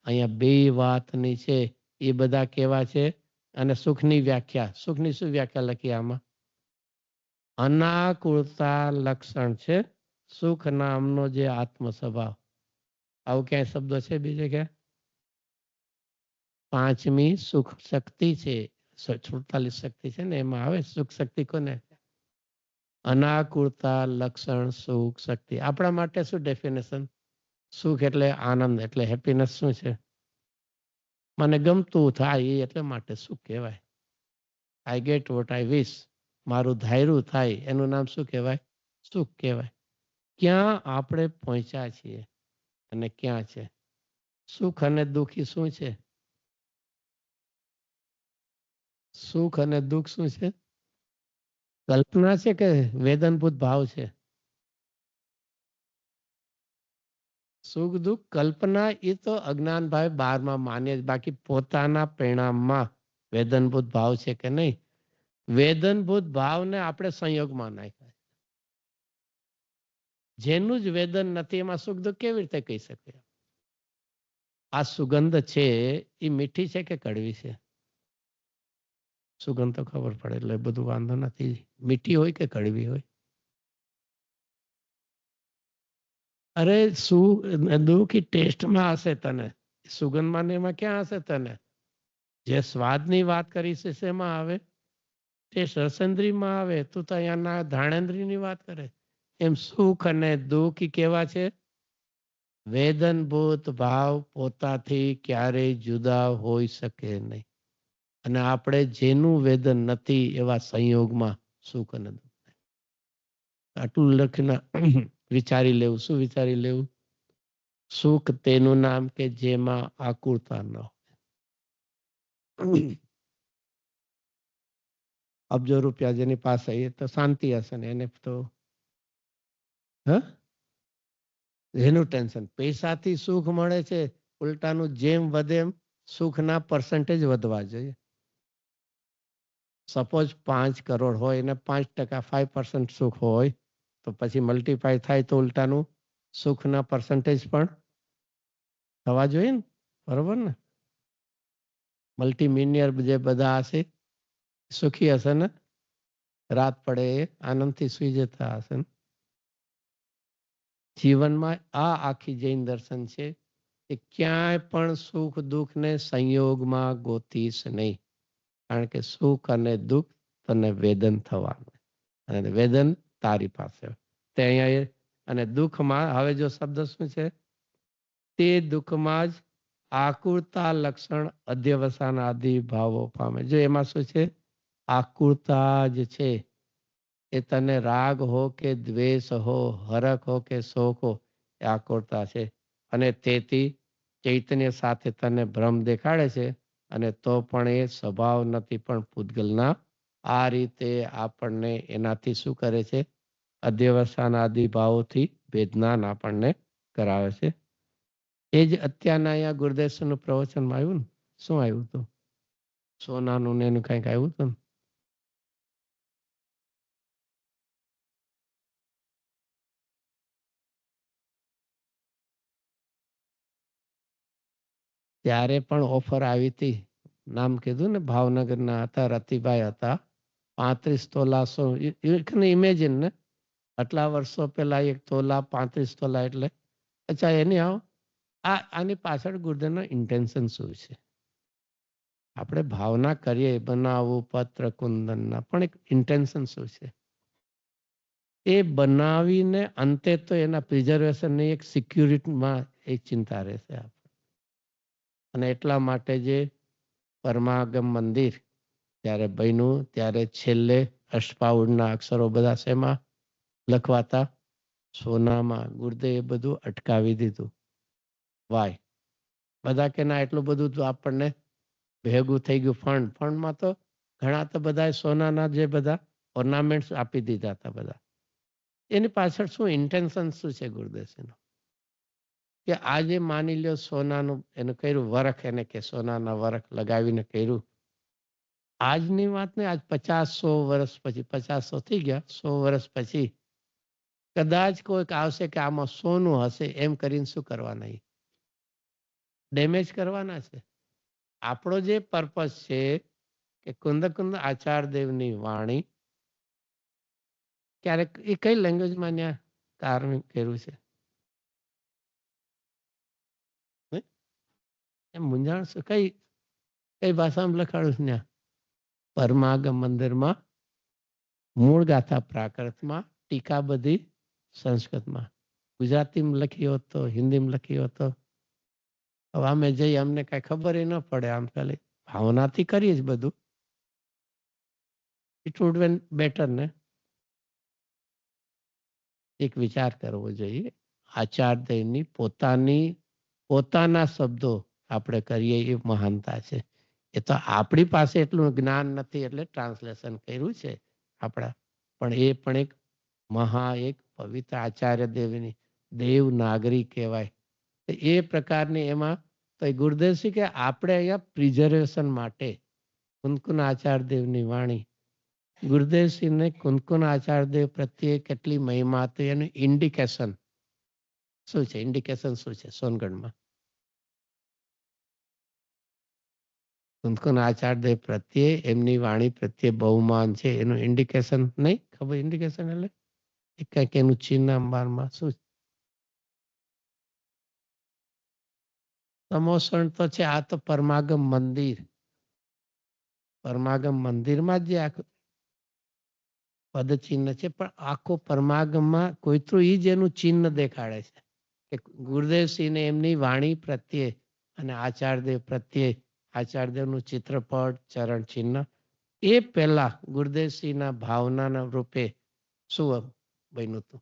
અહીંયા બે વાતની છે એ બધા કેવા છે? અને સુખની વ્યાખ્યા, સુખની શું વ્યાખ્યા લખી આમાં? અનાકુળતા લક્ષણ છે સુખ નામનો જે આત્મ સ્વભાવ. આવું ક્યાંય શબ્દ છે બીજે ક્યાં? 5મી સુખ શક્તિ છે. 46 શક્તિ છે ને એમાં આવે સુખ શક્તિ કોને? અનાકુળતા લક્ષણ સુખ શક્તિ. આપણા માટે શું ડેફિનેશન? સુખ એટલે આનંદ, એટલે હેપીનેસ શું છે? મને ગમતું થાય એ એટલે માટે સુખ કહેવાય. આઈ ગેટ વોટ આઈ વિશ, મારું ધાયરું થાય એનું નામ શું કહેવાય? સુખ કહેવાય. ક્યાં આપણે પહોંચ્યા છીએ અને ક્યાં છે? સુખ અને દુઃખ ઈ શું છે? સુખ અને દુઃખ શું છે? કલ્પના છે કે વેદનભૂત ભાવ છે? સુખ દુઃખ કલ્પના એ તો અજ્ઞાન ભાઈ બારમાં માન્ય જ, બાકી પોતાના પરિણામમાં વેદનભૂત ભાવ છે કે નહીં? વેદનભૂત ભાવને આપણે સંયોગમાં નાખ્યા. જેનું જ વેદન નથી એમાં સુખ દુઃખ કેવી રીતે કહી શકીએ? આ સુગંધ છે એ મીઠી છે કે કડવી છે? સુગંધ તો ખબર પડે એટલે બધું વાંધો નથી. મીઠી હોય કે કડવી હોય? અરે દુઃખ ઈ ટેસ્ટમાં હશે તને, સુગંધમાં ને એમાં ક્યાં હશે તને? જે સ્વાદની વાત કરી છે શેમાં આવે? ટેસ્ટ રસેન્દ્રીમાં આવે. તું તો અહીંયાના ઘાણેન્દ્રિયની વાત કરે. એમ સુખ અને દુઃખ ઈ કેવા છે? વેદનભૂત ભાવ પોતાથી ક્યારેય જુદા હોઈ શકે નહીં. અને આપણે જેનું વેદન નથી એવા સંયોગમાં સુખ અને દુઃખ. આટલું લખીને વિચારી લેવું. શું વિચારી લેવું? સુખ તેનું નામ કે જેમાં આકુરતા ન હોય. અબજો રૂપિયા જેની પાસે એ તો શાંતિ હશે ને એને તો એનું ટેન્શન. પૈસાથી સુખ મળે છે, ઉલટાનું જેમ વધે એમ સુખના પર્સન્ટેજ વધવા જોઈએ. સપોઝ 5 કરોડ હોય અને 5% 5% સુખ હોય તો પછી મલ્ટીપ્લાય થાય તો ઉલટાનું સુખના પર્સન્ટેજ પણ થવા જોઈએ ને, બરોબર ને? મલ્ટીમિલિયનર જે બધા હશે સુખી હશે ને, રાત પડે આનંદથી સુઈ જતા હશે ને. જીવનમાં આ આખી જૈન દર્શન છે કે ક્યાંય પણ સુખ દુઃખને સંયોગમાં ગોતીશ નહીં, કારણ કે સુખ અને દુઃખ તને વેદન થવાનું અને વેદન તારી પાસે તે અહીંયા. અને દુઃખમાં હવે જો શબ્દ શું છે? તે દુઃખમાં જ આકુરતા લક્ષણ અધ્યવસાન આદિ ભાવો પામે. જો એમાં શું છે? આકુરતા જ છે. એ તને રાગ હો કે દ્વેષ હો, હરખ હો કે શોક હો, એ આકુરતા છે. અને તેથી ચૈતન્ય સાથે તને ભ્રમ દેખાડે છે અને તો પણ એ સ્વભાવ નથી પણ પૂતગલના. આ રીતે આપણને એનાથી શું કરે છે? અધ્યવસાન આદિ ભાવોથી વેદનાન આપણને કરાવે છે. એ જ અત્યારના અહીંયા ગુરુદેવનું પ્રવચનમાં આવ્યું ને. શું આવ્યું હતું? સોનાનું ને એનું કંઈક આવ્યું હતું ને. ત્યારે પણ ઓફર આવી હતી. નામ કીધું ને, ભાવનગરના હતા, રતિભાઈ હતા. 35 તોલા ઇમેજિન ને, આટલા વર્ષો પહેલા 1 તોલા 35 તોલા એટલે. અચ્છા એની આની પાછળ ગુરુદેવનો ઇન્ટેન્શન શું છે? આપણે ભાવના કરીએ બનાવવું પત્ર કુંદનના, પણ એક ઇન્ટેન્શન શું છે? એ બનાવીને અંતે તો એના પ્રિઝર્વેશનની એક સિક્યુરિટીમાં એક ચિંતા રહેશે. અને એટલા માટે જે પરમાગમ મંદિર ત્યારે બન્યું ત્યારે છેલ્લે અષ્ટપાઉડના અક્ષરો બધા શેમાં લખવાતા? સોનામાં. ગુરુદેવે બધું અટકાવી દીધું. વાય? બધા કે ના એટલું બધું તો આપણને ભેગું થઈ ગયું. ફંડમાં તો ઘણા તો બધા સોનાના જે બધા ઓર્નામેન્ટ્સ આપી દીધા હતા બધા. એની પાછળ શું ઇન્ટેન્શન શું છે ગુરુદેવનું? કે આજે માની લ્યો સોનાનું એનું કર્યું વરખ, એને કે સોનાના વરખ લગાવીને કર્યું. આજની વાત ને આજ 50-100 વર્ષ પછી, 50-100 થઈ ગયા, 100 વર્ષ પછી કદાચ કોઈક આવશે કે આમાં સોનું હશે એમ કરીને શું કરવાના? ડેમેજ કરવાના છે. આપણો જે પર્પસ છે કે કુંદ આચાર્યદેવની વાણી ક્યારેક એ કઈ લેંગ્વેજમાં ત્યાં ધાર્મિક કર્યું છે એમ મૂંઝાણ છે? કઈ ભાષામાં લખાડું છે ત્યાં? પરમાગમ મંદિરમાં મૂળ ગાથા પ્રાકૃતમાં, ટીકા બધી સંસ્કૃતમાં. ગુજરાતીમાં લખી હોત તો, હિન્દીમાં લખી હોત તો હવે અમે જઈએ અમને કઈ ખબર ન પડે. આમ ખાલી ભાવનાથી કરીએ જ બધું. ઇટ વુડ બેન બેટર ને. એક વિચાર કરવો જોઈએ. આચાર્યદેવની પોતાના શબ્દો આપણે કરીએ એ મહાનતા છે. એ તો આપણી પાસે એટલું જ્ઞાન નથી એટલે ટ્રાન્સલેશન કર્યું છે આપણા, પણ એ પણ એક પવિત્ર આચાર્ય દેવની દેવનાગરી કહેવાય. એ પ્રકારની એમાં તો ગુરુદેવસિંહ કે આપણે અહીંયા પ્રિઝર્વેશન માટે કુનકુન આચાર્યદેવની વાણી, ગુરુદેવસિંહને કુનકુન આચાર્યદેવ પ્રત્યે કેટલી મહિમા હતી એનું ઇન્ડિકેશન શું છે? ઇન્ડિકેશન શું છે? સોનગઢમાં કુનકુન આચાર્યદેવ પ્રત્યે એમની વાણી પ્રત્યે બહુમાન છે એનું ઇન્ડિકેશન નહીં ખબર? ઇન્ડિકેશન એટલે કંઈક એનું ચિહ્ન અંબારમાં શું? સમોસણ તો છે, આ તો પરમાગમ મંદિરમાં જે આખું પદચિહ્ન છે, પણ આખો પરમાગમમાં કોઈ તો ઈ જ એનું ચિહ્ન દેખાડે છે કે ગુરુદેવસિંહને એમની વાણી પ્રત્યે અને આચાર્યદેવ પ્રત્યે આચાર્યદેવનું ચિત્રપટ ચરણ ચિહ્ન એ પહેલા ગુરુદેવસિંહના ભાવનાના રૂપે શું બન્યું હતું?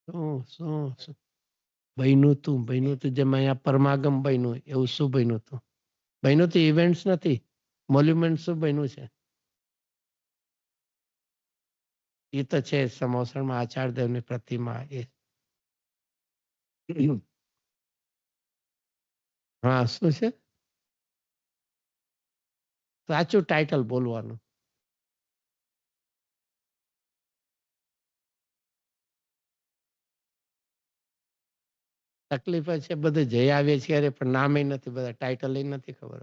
શું બન્યું હતું જેમાં અહીંયા પરમાગમ બન્યું એવું શું બન્યું હતું? બન્યું હતું ઇવેન્ટ્સ નથી, મોલ્યુમેન્ટ શું બન્યું છે? એ તો છે સમોસણમાં આચાર્યદેવની પ્રતિમા એ હા શું છે? સાચું ટાઇટલ બોલવાનું. તકલીફ છે બધે જઈ આવીએ છીએ પણ નામે નથી, બધા ટાઇટલ નથી ખબર.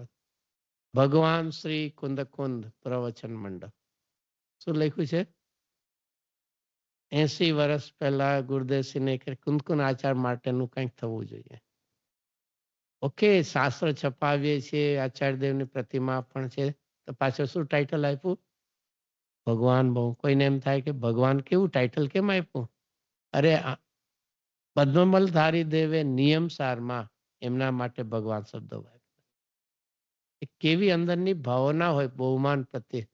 ભગવાન શ્રી કુંદ પ્રવચન મંડપ શું લખ્યું છે? 80 વર્ષ પહેલા ગુરુદેવસિંહને કુનકુન આચાર માટેનું કંઈક થવું જોઈએ. ઓકે, શાસ્ત્ર છપાવીએ છીએ, આચાર્યદેવની પ્રતિમા પણ છે, તો પાછળ શું ટાઇટલ આપ્યું? ભગવાન. બહુ કોઈને એમ થાય કે ભગવાન કેવું ટાઇટલ કેમ આપ્યું? અરે પદ્મમલધારી દેવે નિયમ સારમાં એમના માટે ભગવાન શબ્દો કેવી અંદરની ભાવના હોય બહુમાન પ્રત્યે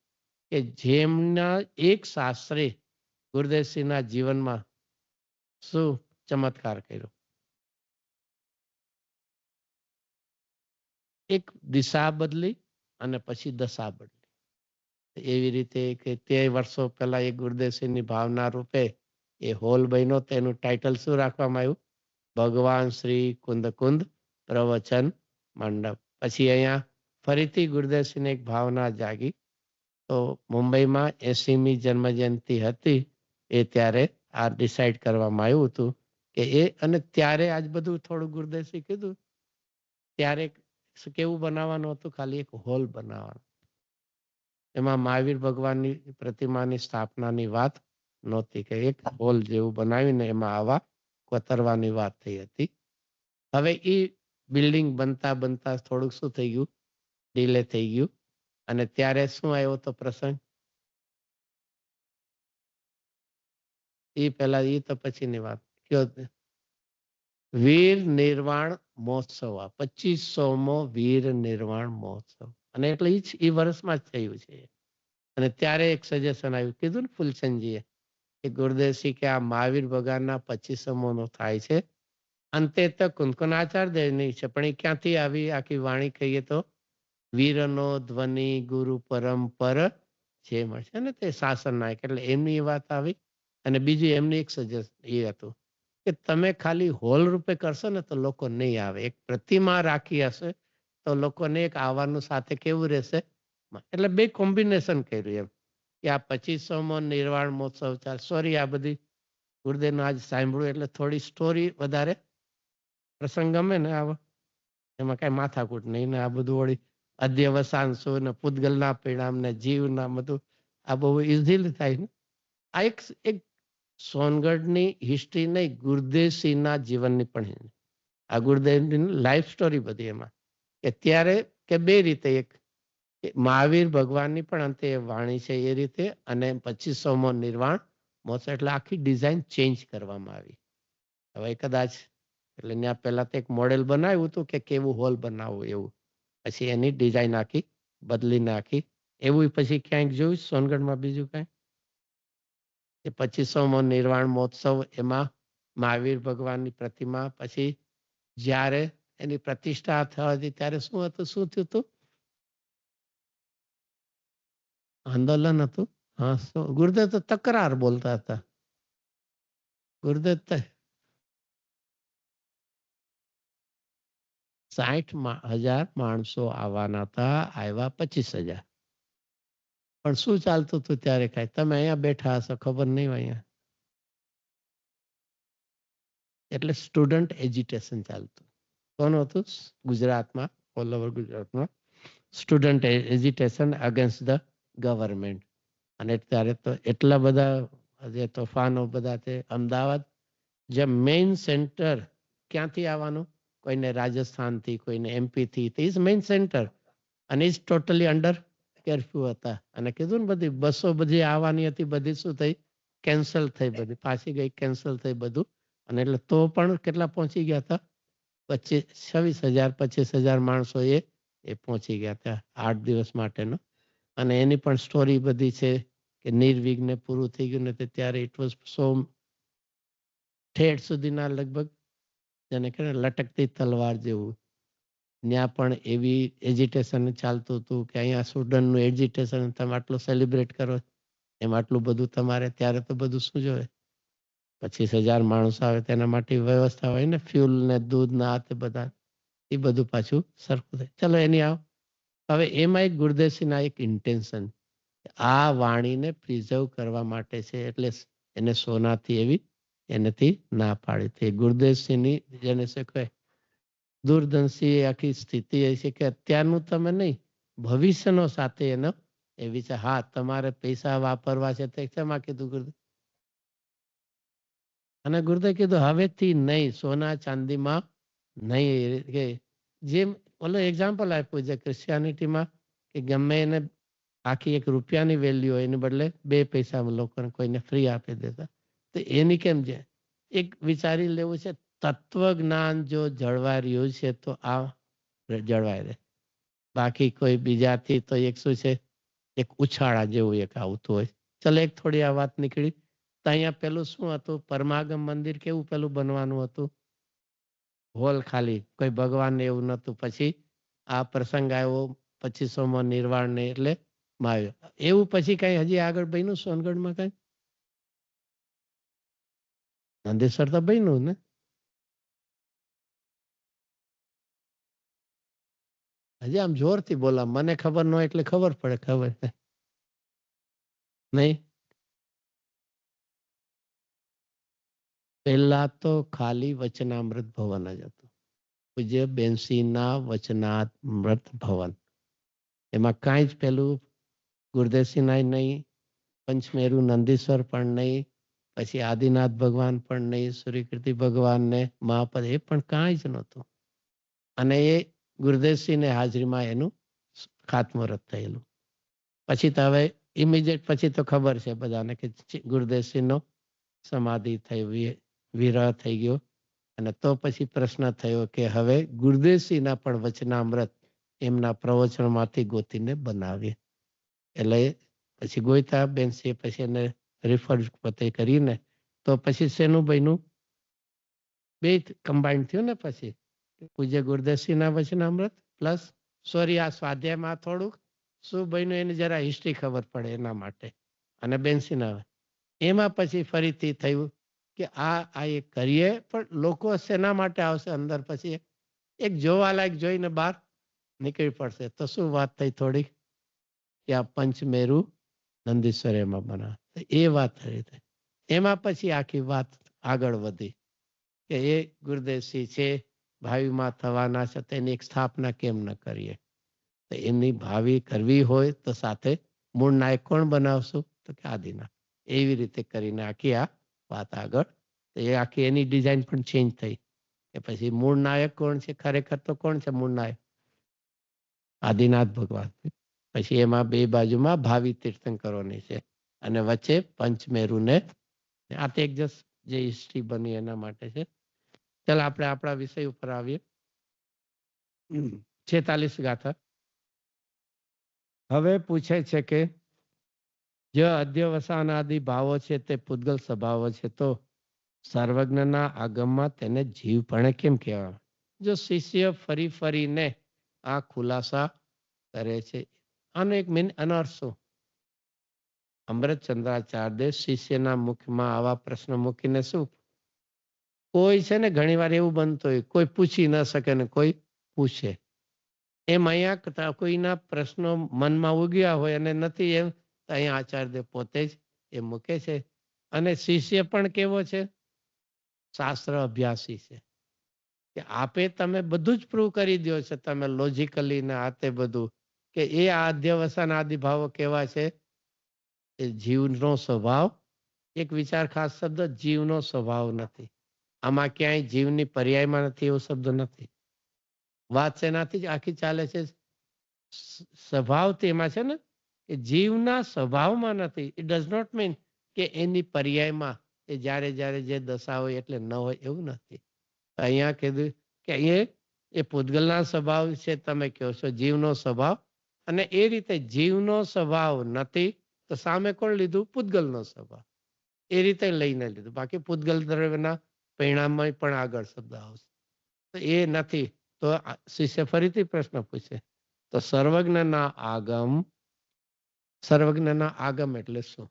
કે જેમના એક શાસ્ત્રે ગુરુદેવસિંહના જીવનમાં શું ચમત્કાર કર્યો. એક દિશા બદલી અને પછી દશા બદલી. એવી રીતે કે તે વર્ષો પહેલા એ ગુરુદેવસિંહની ભાવના રૂપે એ હોલ બન્યો, તેનું ટાઇટલ શું રાખવામાં આવ્યું? ભગવાન શ્રી કુંદ પ્રવચન મંડપ. પછી અહીંયા ફરીથી ગુરુદેવસિંહને એક ભાવના જાગી, તો મુંબઈમાં 80મી જન્મજયંતિ હતી એ ત્યારે આ ડિસાઈડ કરવામાં આવ્યું હતું કે એ, અને ત્યારે આજ બધું થોડું ગુરુદેવસિંહ કીધું ત્યારે કેવું બનાવવાનું હતું? ખાલી એક હોલ બનાવવાનો. એમાં મહાવીર ભગવાનની પ્રતિમાની સ્થાપનાની વાત નહોતી કે એક હોલ જેવું બનાવીને એમાં આવા કોતરવાની વાત થઈ હતી. હવે એ બિલ્ડિંગ બનતા થોડુંક શું થઈ ગયું? ડીલે થઈ ગયું. અને ત્યારે શું આવ્યો તો પ્રસંગ? એ પહેલા એ તો પછીની વાત કયો? વીર નિર્વાણ મહોત્સવ, 2500મો વીર નિર્વાણ મહોત્સવ, અને એટલે એ વર્ષમાં જ થયું છે. અને ત્યારે એક સજેશન આવ્યું, કીધું ને ફૂલચંદજીએ કે ગુરુદેવસિંહ કે આ મહાવીર ભગવાનના 2500મો થાય છે, અંતે તો કુનકુનાચાર્યદેવની છે, પણ એ ક્યાંથી આવી આખી વાણી કહીએ તો વીરનો ધ્વનિ ગુરુ પરંપર જે મળશે ને તે શાસન નાયક, એટલે એમની વાત આવી. અને બીજું એમની એક સજેશન એ હતું કે તમે ખાલી હોલ રૂપે કરશો ને તો લોકો નહીં આવે, એક પ્રતિમા રાખી હશે તો લોકોને એક આવવાનું સાથે કેવું રહેશે. એટલે બે કોમ્બિનેશન કર્યું એમ કે આ 2500મો નિર્વાણ મહોત્સવ ચાલ. સોરી, આ બધી ગુરુદેવનું આજ સાંભળ્યું એટલે થોડી સ્ટોરી વધારે પ્રસંગ ગમે ને આવો, એમાં કઈ માથાકૂટ નહીં ને આ બધું વળી અધ્યવસાંશો ને પૂતગલના પરિણામ ને જીવના બધું આ બહુ ઇઝીલી થાય ને. આ એક સોનગઢની હિસ્ટ્રી નહીં, ગુરુદેવસિંહના જીવનની પણ આ ગુરુદેવની લાઈફ સ્ટોરી બધી એમાં કે ત્યારે કે બે રીતે, એક મહાવીર ભગવાનની પણ અંતે વાણી છે એ રીતે, અને 2500મો નિર્વાણ મહોત્સવ એટલે આખી ડિઝાઇન ચેન્જ કરવામાં આવી. હવે કદાચ એટલે ત્યાં પહેલા તો એક મોડેલ બનાવ્યું હતું કે કેવું હોલ બનાવવું એવું, પછી એની ડિઝાઇન આખી બદલી નાખી એવું પછી ક્યાંક જોયું સોનગઢમાં બીજું કાંઈ? એ 25મો નિર્વાણ મહોત્સવ એમાં મહાવીર ભગવાનની પ્રતિમા પછી જ્યારે એની પ્રતિષ્ઠા થવા હતી ત્યારે શું હતું? શું થયું હતું? આંદોલન હતું? હા, શું ગુરુદેવ તો તકરાર બોલતા હતા. ગુરુદેવ 60,000 માણસો આવવાના હતા, આવ્યા 25,000. પણ શું ચાલતું હતું ત્યારે કાંઈ? તમે અહીંયા બેઠા હશો, ખબર નહીં હોય અહીંયા. એટલે સ્ટુડન્ટ એજિટેશન ચાલતું. કોનું હતું? ગુજરાતમાં, ઓલ ઓવર ગુજરાતમાં student agitation against the government. અને ત્યારે તો એટલા બધા જે તોફાનો બધા છે. અમદાવાદ જે મેઇન સેન્ટર ક્યાંથી આવવાનું? કોઈને રાજસ્થાનથી, કોઈને એમપીથી, ઇઝ મેઇન સેન્ટર અને ઇઝ ટોટલી અંડર કર્ફ્યુ હતા. અને કીધું ને બધી બસો બધી આવવાની હતી, બધી શું થઈ? કેન્સલ થઈ, બધી પાછી ગઈ, કેન્સલ થઈ બધું. અને એટલે તો પણ કેટલા પહોંચી ગયા હતા? 26,000 25,000 માણસો એ પહોંચી ગયા હતા 8 દિવસ માટેનો. અને એની પણ સ્ટોરી બધી છે કે નિર્વિઘ્ને પૂરું થઈ ગયું ને ત્યારે ઇટ વોઝ સો ઠેઠ સુધીના લગભગ જેને કહે લટકતી તલવાર જેવું. ત્યાં પણ એવી એજિટેશન ચાલતું હતું કે અહીંયા સ્ટુડન્ટનું એજિટેશન તમે આટલું સેલિબ્રેટ કરો એમ આટલું બધું તમારે ત્યારે તો બધું શું જોઈએ? 25,000 માણસો આવે તેના માટે વ્યવસ્થા હોય ને, ફ્યુલ ને દૂધ ના આ તે બધા એ બધું પાછું સરખું થાય. ચલો એની આવ. હવે એમાં એક ગુરુદેવસિંહના એક ઇન્ટેન્શન આ વાણીને પ્રિઝર્વ કરવા માટે છે એટલે એને સોનાથી એવી એનાથી ના પાડી હતી. ગુરુદેવસિંહની જેને શું કહેવાય દૂરદર્શી આખી સ્થિતિ એ છે કે અત્યારનું તમે નહીં, ભવિષ્યનો સાથે એનો એ વિચાર. હા, તમારે પૈસા વાપરવા છે તે શેમાં કીધું ગુરુદેવ? અને ગુરુદેવ કીધું હવેથી નહીં, સોના ચાંદીમાં નહીં. કે જેમ ઓલો એક્ઝામ્પલ આપ્યું છે ક્રિશ્ચિયાનિટીમાં કે ગમે એને આખી એક રૂપિયાની વેલ્યુ હોય એને બદલે 2 પૈસા લોકોને કોઈને ફ્રી આપી દેતા. તો એની કેમ છે એક વિચારી લેવું છે તત્વજ્ઞાન જો જળવાઈ રહ્યું છે તો આ જળવાય રહે. બાકી કોઈ બીજાથી તો એક શું છે એક ઉછાળા જેવું એક આવતું હોય. ચલો એક થોડી આ વાત નીકળી. તો અહીંયા પેલું શું હતું? પરમાગમ મંદિર કેવું પેલું બનવાનું હતું? હોલ ખાલી, કોઈ ભગવાન એવું નતું. પછી આ પ્રસંગ આવ્યો 25મો નિર્વાણ ને એટલે માં એવું પછી કઈ હજી આગળ બન્યું સોનગઢમાં કઈ? નંદેશ્વર તો બન્યું ને? હજી આમ જોરથી બોલા, મને ખબર ન હોય એટલે ખબર પડે. ખબર નહીં? પહેલા તો ખાલી વચનામૃત ભવન જ હતું, પૂજ્ય બેનસિંહના વચનામૃત ભવન. એમાં કાંઈ જ પેલું ગુરુદેવસિંહના નહીં, પંચમેરુ નંદીશ્વર પણ નહીં, પછી આદિનાથ ભગવાન પણ નહીં, સૂર્યકીર્તિ ભગવાન ને મહાપદ એ પણ કાંઈ જ નહોતું. અને એ ગુરુદેવસિંહને હાજરીમાં એનું ખાતમુહૂર્ત થયેલું. પછી તો હવે ઇમિડિયેટ પછી તો ખબર છે બધાને કે ગુરુદેવસિંહનો સમાધિ થઈ, વિરહ થઈ ગયો. અને તો પછી પ્રશ્ન થયો કે હવે ગુરુદેવસિંહના પણ વચનામૃત એમના પ્રવચનમાંથી ગોતીને બનાવીએ. એટલે પછી ગોઈતા બેનસિંહ પછી એને રિફર પોતે કરીને તો પછી શેનું બન્યું? બે કમ્બાઈન થયું ને પછી પૂજ્ય ગુરુદેવસિંહના વચનામૃત પ્લસ સોરી આ સ્વાધ્યાયમાં થોડુંક શું બન્યું એની જરા હિસ્ટ્રી ખબર પડે એના માટે. અને બેનસિંહના એમાં પછી ફરીથી થયું કે આ એક કરીએ પણ લોકો શેના માટે આવશે અંદર? પછી એક જોવાલાયક જોઈને બહાર નીકળી પડશે. તો શું વાત થઈ થોડીક કે આ પંચમેરુ નંદીશ્વર એમાં બના એ વાત થઈ. એમાં પછી આખી વાત આગળ વધી કે એ ગુરુદેવસિંહ છે ભાવિમાં થવાના છે તેની એક સ્થાપના કેમ ન કરીએ? તો એમની ભાવિ કરવી હોય તો સાથે મૂળ નાયક કોણ બનાવશું? તો કે આદિનાથ. એવી રીતે કરીને આખી આ વાત આગળ એ આખી એની ડિઝાઇન પણ ચેન્જ થઈ કે પછી મૂળ નાયક કોણ છે? ખરેખર તો કોણ છે મૂળ નાયક? આદિનાથ ભગવાન. પછી એમાં બે બાજુમાં ભાવિ તીર્થંકરોની છે અને વચ્ચે પંચમેરુને આ તો એક જે હિસ્ટ્રી બની એના માટે છે. ચાલ આપણે આપણા વિષય ઉપર આવીએ. 46 ગાથા હવે પૂછે છે કે જે અધ્યવસાનાદિ ભાવો છે તે પૂતગલ સ્વભાવો છે, તો સર્વજ્ઞના આગમમાં તેને જીવપણે કેમ કહેવાય? જો શિષ્ય ફરી ફરીને આ ખુલાસા કરે છે, આનો એક મીન અનર્થ શું? અમૃતચંદ્રાચાર્ય શિષ્યના મુખમાં આવા પ્રશ્ન મૂકીને શું, કોઈ છે ને ઘણી વાર એવું બનતું હોય કોઈ પૂછી ન શકે ને કોઈ પૂછે, એમ અહીંયા કોઈના પ્રશ્નો મનમાં ઉગ્યા હોય અને નથી એમ, તો અહીંયા આચાર્ય પોતે જ એ મૂકે છે. અને શિષ્ય પણ કેવો છે? શાસ્ત્ર અભ્યાસી છે, કે આપે તમે બધું જ પ્રૂવ કરી દો છો તમે લોજિકલી ને આ તે બધું, કે એ આ અધ્યવસાન આદિ ભાવો કેવા છે? એ જીવનો સ્વભાવ. એક વિચાર ખાસ શબ્દ, જીવનો સ્વભાવ નથી. આમાં ક્યાંય જીવની પર્યાયમાં નથી એવો શબ્દ નથી. વાત શેનાથી જ આખી ચાલે છે? સ્વભાવથી. એમાં છે ને કે જીવના સ્વભાવમાં નથી. ઇટ ડઝ નોટ મીન કે એની પર્યાયમાં એ જ્યારે જ્યારે જે દશા હોય એટલે ન હોય એવું નથી. અહીંયા કીધું કે એ પૂતગલના સ્વભાવ છે, તમે કહો છો જીવનો સ્વભાવ, અને એ રીતે જીવનો સ્વભાવ નથી તો સામે કોણ લીધું? પૂતગલનો સ્વભાવ. એ રીતે લઈને લીધું. બાકી પૂતગલ દ્રવ્યના પરિણામમાં પણ આગળ શબ્દ આવશે. તો એ નથી. તો શિષ્ય ફરીથી પ્રશ્ન પૂછે, તો સર્વજ્ઞના આગમ, સર્વજ્ઞના આગમ એટલે શું?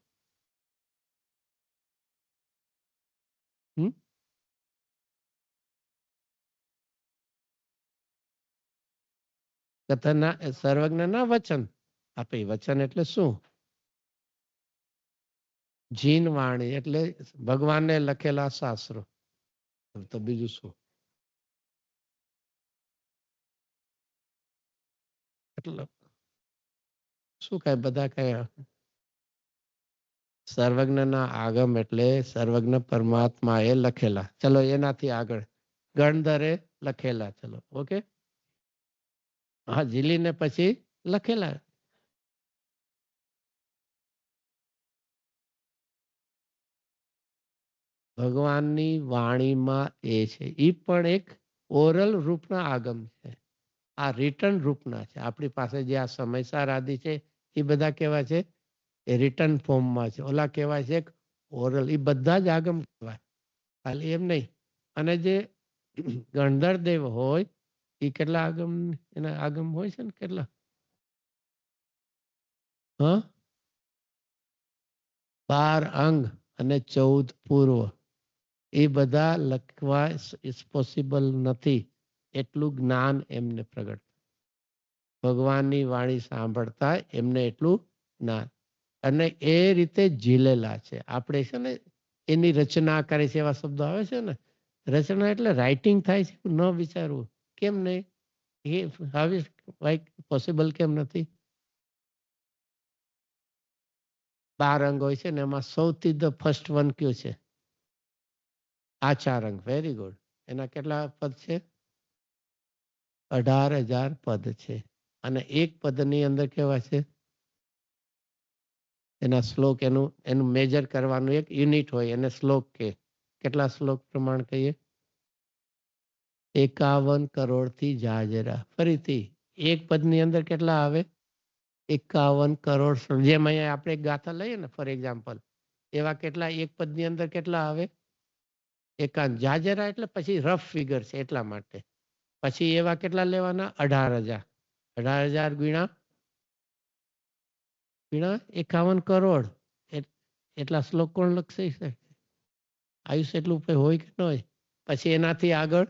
કથાના સર્વજ્ઞના વચન આપે. વચન એટલે શું? જીન વાણી એટલે ભગવાનને લખેલા શાસ્ત્રો. તો બીજું શું? એટલે શું કઈ બધા કઈ સર્વજ્ઞના આગમ એટલે સર્વજ્ઞ પરમાત્મા એ લખેલા. ચલો એનાથી આગળ ગણધરે લખેલા. ચલો ઓકે, હા, ઝીલીને પછી લખેલા. ભગવાનની વાણીમાં એ છે, એ પણ એક ઓરલ રૂપના આગમ છે. આ રિટર્ન રૂપના છે. આપણી પાસે જે આ સમયસાર આદિ છે એ બધા કેવા છે? એ રિટર્ન ફોર્મમાં છે. ઓલા કહેવાય છે ઓરલ. એ બધા જ આગમ કહેવાય, ખાલી એમ નહીં. અને જે ગણધર દેવ હોય એ કેટલા આગમ, એના આગમ હોય છે ને કેટલા? હા, 12 અંગ અને 14 પૂર્વ. એ બધા લખવા ઇઝ પોસિબલ નથી. એટલું જ્ઞાન એમને પ્રગટ. ભગવાનની વાણી સાંભળતા એમને એટલું જ્ઞાન, અને એ રીતે ઝીલેલા છે. આપણે છે ને એની રચના કરે છે એવા શબ્દો આવે છે ને. રચના એટલે રાઇટિંગ થાય છે, ન વિચારવું. કેમ નહીં? એ હાઉ ઇઝ પોસિબલ કેમ નથી? 12 અંગ હોય છે ને એમાં સૌથી ધ ફર્સ્ટ વન કયું છે? આચાર અંગ. Very good. એના કેટલા પદ છે? 18,000 પદ છે. અને એક પદની અંદર કેવા છે? એના શ્લોક, એનું એનું મેજર કરવાનું એક યુનિટ હોય, એને શ્લોક કે. કેટલા શ્લોક પ્રમાણ કહીએ? 51 કરોડથી જાજરા. ફરીથી એક પદની અંદર કેટલા આવે? 51 કરોડ. જેમ અહીંયા આપણે એક ગાથા લઈએ ને ફોર એક્ઝામ્પલ, એવા કેટલા એક પદની અંદર કેટલા આવે? 51. જાજરા એટલે પછી રફ ફિગર છે એટલા માટે. પછી એવા કેટલા લેવાના? 18,000. 18,000 ગુણ્યા 51 કરોડ. એટલા શ્લોક કોણ લખી શકે? આયુષ્ય એટલું હોય કે ન હોય? પછી એનાથી આગળ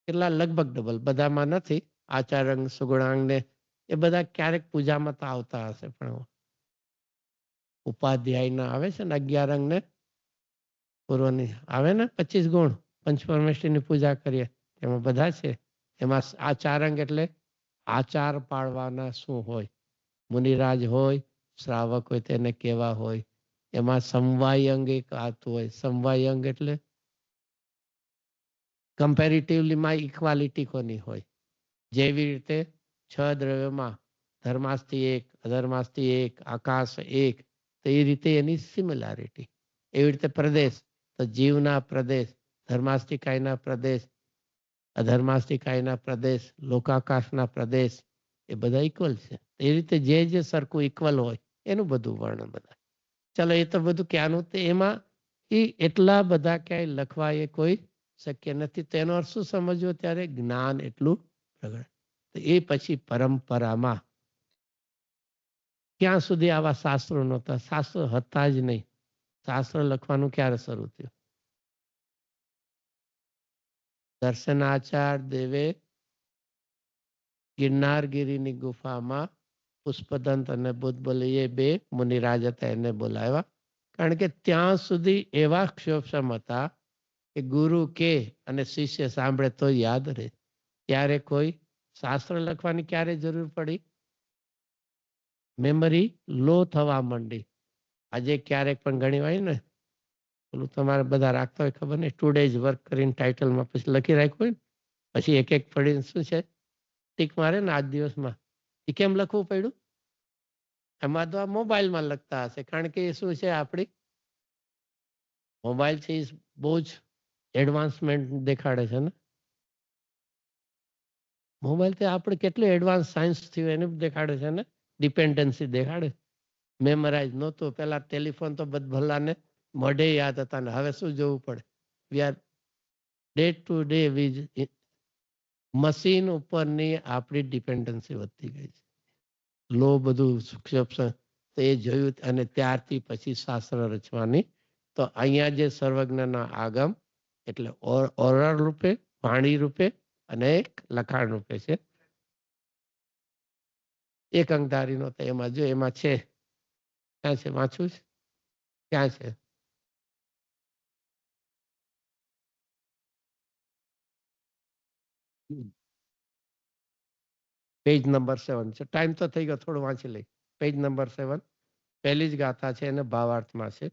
કેટલા? લગભગ ડબલ. બધામાં નથી. આચારંગ, સુગુણાંગ ને એ બધા ક્યારેક પૂજામાં તો આવતા હશે, પણ ઉપાધ્યાયના આવે છે ને 11 અંગ ને પૂર્વની આવે ને 25 ગુણ. પંચપરમેશ્વરીની પૂજા કરીએ એમાં બધા છે. એમાં આચારંગ એટલે આચાર પાડવાના શું હોય? મુનિરાજ હોય, શ્રાવક હોય તેને કેવા હોય. એમાં સમવાય અંગ એક આવતું હોય. સમવાય અંગ એટલે કમ્પેરેટિવલીમાં ઇક્વાલિટી કોની હોય? જેવી રીતે 6 દ્રવ્યોમાં ધર્માસ્થી એક, અધર્માસ્થી એક, આકાશ એક, તો એ રીતે એની સિમિલારિટી. એવી રીતે પ્રદેશ, તો જીવના પ્રદેશ, ધર્માસ્તિકાયના પ્રદેશ, અધર્માસ્તિકાયના પ્રદેશ, લોકાકાશના પ્રદેશ, એ બધા ઇક્વલ છે. એ રીતે જે સરખું ઇક્વલ હોય એનું બધું વર્ણન બધા. ચલો એ તો બધું ક્યાંનું તે એમાં એ એટલા બધા ક્યાંય લખવા એ કોઈ શક્ય નથી. તેનો અર્થ શું સમજવો ત્યારે જ્ઞાન એટલું પ્રગટ. તો એ પછી પરંપરામાં ક્યાં સુધી આવા શાસ્ત્રો નહોતા, શાસ્ત્રો હતા જ નહીં. શાસ્ત્ર લખવાનું ક્યારે શરૂ થયું? દર્શનાચાર દેવે ગિરનારગીરીની ગુફામાં પુષ્પદંત અને બુદ્ધબલી એ બે મુનિરાજ હતા એને બોલાવ્યા. કારણ કે ત્યાં સુધી એવા ક્ષોભસમ હતા કે ગુરુ કે અને શિષ્ય સાંભળે તો યાદ રહે. ત્યારે કોઈ શાસ્ત્ર લખવાની ક્યારે જરૂર પડી? મેમરી લો થવા માંડી. આજે ક્યારેક પણ ઘણી વાર ને પેલું તમારે બધા રાખતા હોય ખબર નહીં, 2 days વર્ક કરીને ટાઇટલમાં પછી લખી રાખ્યું હોય ને, પછી એક એક પડીને શું છે ટીક મારે ને આજ દિવસમાં એ કેમ લખવું પડ્યું? એમાં તો આ મોબાઈલમાં લખતા હશે. કારણ કે એ શું છે આપણી મોબાઈલ છે એ બહુ જ એડવાન્સમેન્ટ દેખાડે છે ને. મોબાઈલથી આપણે કેટલું એડવાન્સ સાયન્સ થયું એને દેખાડે છે ને, ડિપેન્ડન્સી દેખાડે. મેમરાઇઝ નહોતું. પેલા ટેલિફોન તો ભલાને મોઢે યાદ હતા ને હવે શું જોવું પડે? We are day to day machine ઉપરની આપણી ડિપેન્ડન્સી વધતી ગઈ છે. લો બધું તો એ જોયું અને ત્યારથી પછી શાસ્ત્ર રચવાની. તો અહીંયા જે સર્વજ્ઞના આગમ એટલે ઓરલ રૂપે, વાણી રૂપે અને એક લખાણ રૂપે છે. એક અંકધારીનો તો એમાં જો એમાં છે, ક્યાં છે વાંચું છે? ક્યાં છે? પેજ નંબર 7 છે. ટાઈમ તો થઈ ગયો, થોડું વાંચી લઈ. પેજ નંબર 7 પહેલી જ ગાથા છે અને ભાવાર્થમાં છે.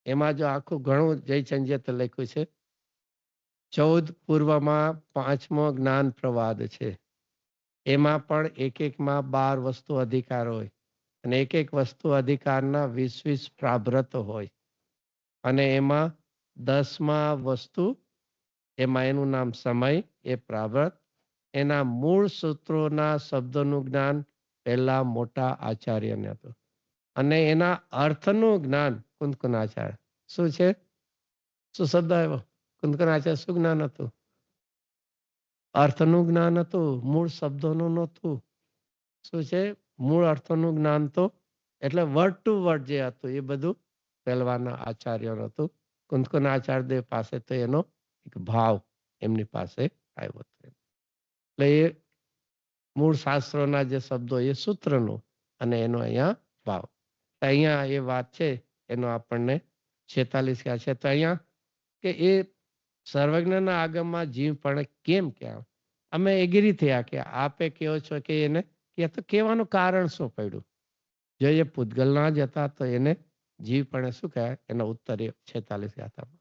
એમાં જો આખું ઘણું જયચંદ્ર લખ્યું છે. 14 પૂર્વમાં 5મો જ્ઞાન પ્રવાદ છે. એમાં પણ એક એકમાં 12 વસ્તુ અધિકાર હોય અને એક એક વસ્તુ અધિકારના 20 પ્રાભ્રત હોય અને એમાં 10મા વસ્તુ એમાં એનું નામ સમય એ પ્રાભ્રત. એના મૂળ સૂત્રોના શબ્દોનું જ્ઞાન પહેલા મોટા આચાર્યને હતું અને એના અર્થનું જ્ઞાન કુંદકુનાચાર્ય. શું છે? શું શબ્દ આવ્યો? કુંદકુનાચાર્ય શું જ્ઞાન હતું? અર્થનું જ્ઞાન હતું, મૂળ શબ્દોનું નહોતું. શું છે? મૂળ અર્થનું જ્ઞાન તો એટલે વર્ડ ટુ વર્ડ જે હતું એ બધું પહેલવાના આચાર્યનું હતું. કુંદકુનાચાર્ય દેવ પાસે તો એનો એક ભાવ એમની પાસે આવ્યો હતો. એટલે એ મૂળ શાસ્ત્રોના જે શબ્દો એ સૂત્રનું અને એનો અહીંયા ભાવ. અહીંયા એ વાત છે એનો આપણને 46 ક્યાં છે તો અહીંયા કે એ સર્વજ્ઞના આગમમાં જીવ પણ કેમ ક્યાં અમે એગ્રી થયા કે આપે કહો છો કે એને કે તો કહેવાનું કારણ શું પડ્યું? જો એ પૂતગલના જ હતા તો એને જીવ પણ શું કહે એનો ઉત્તર 46 ગાથામાં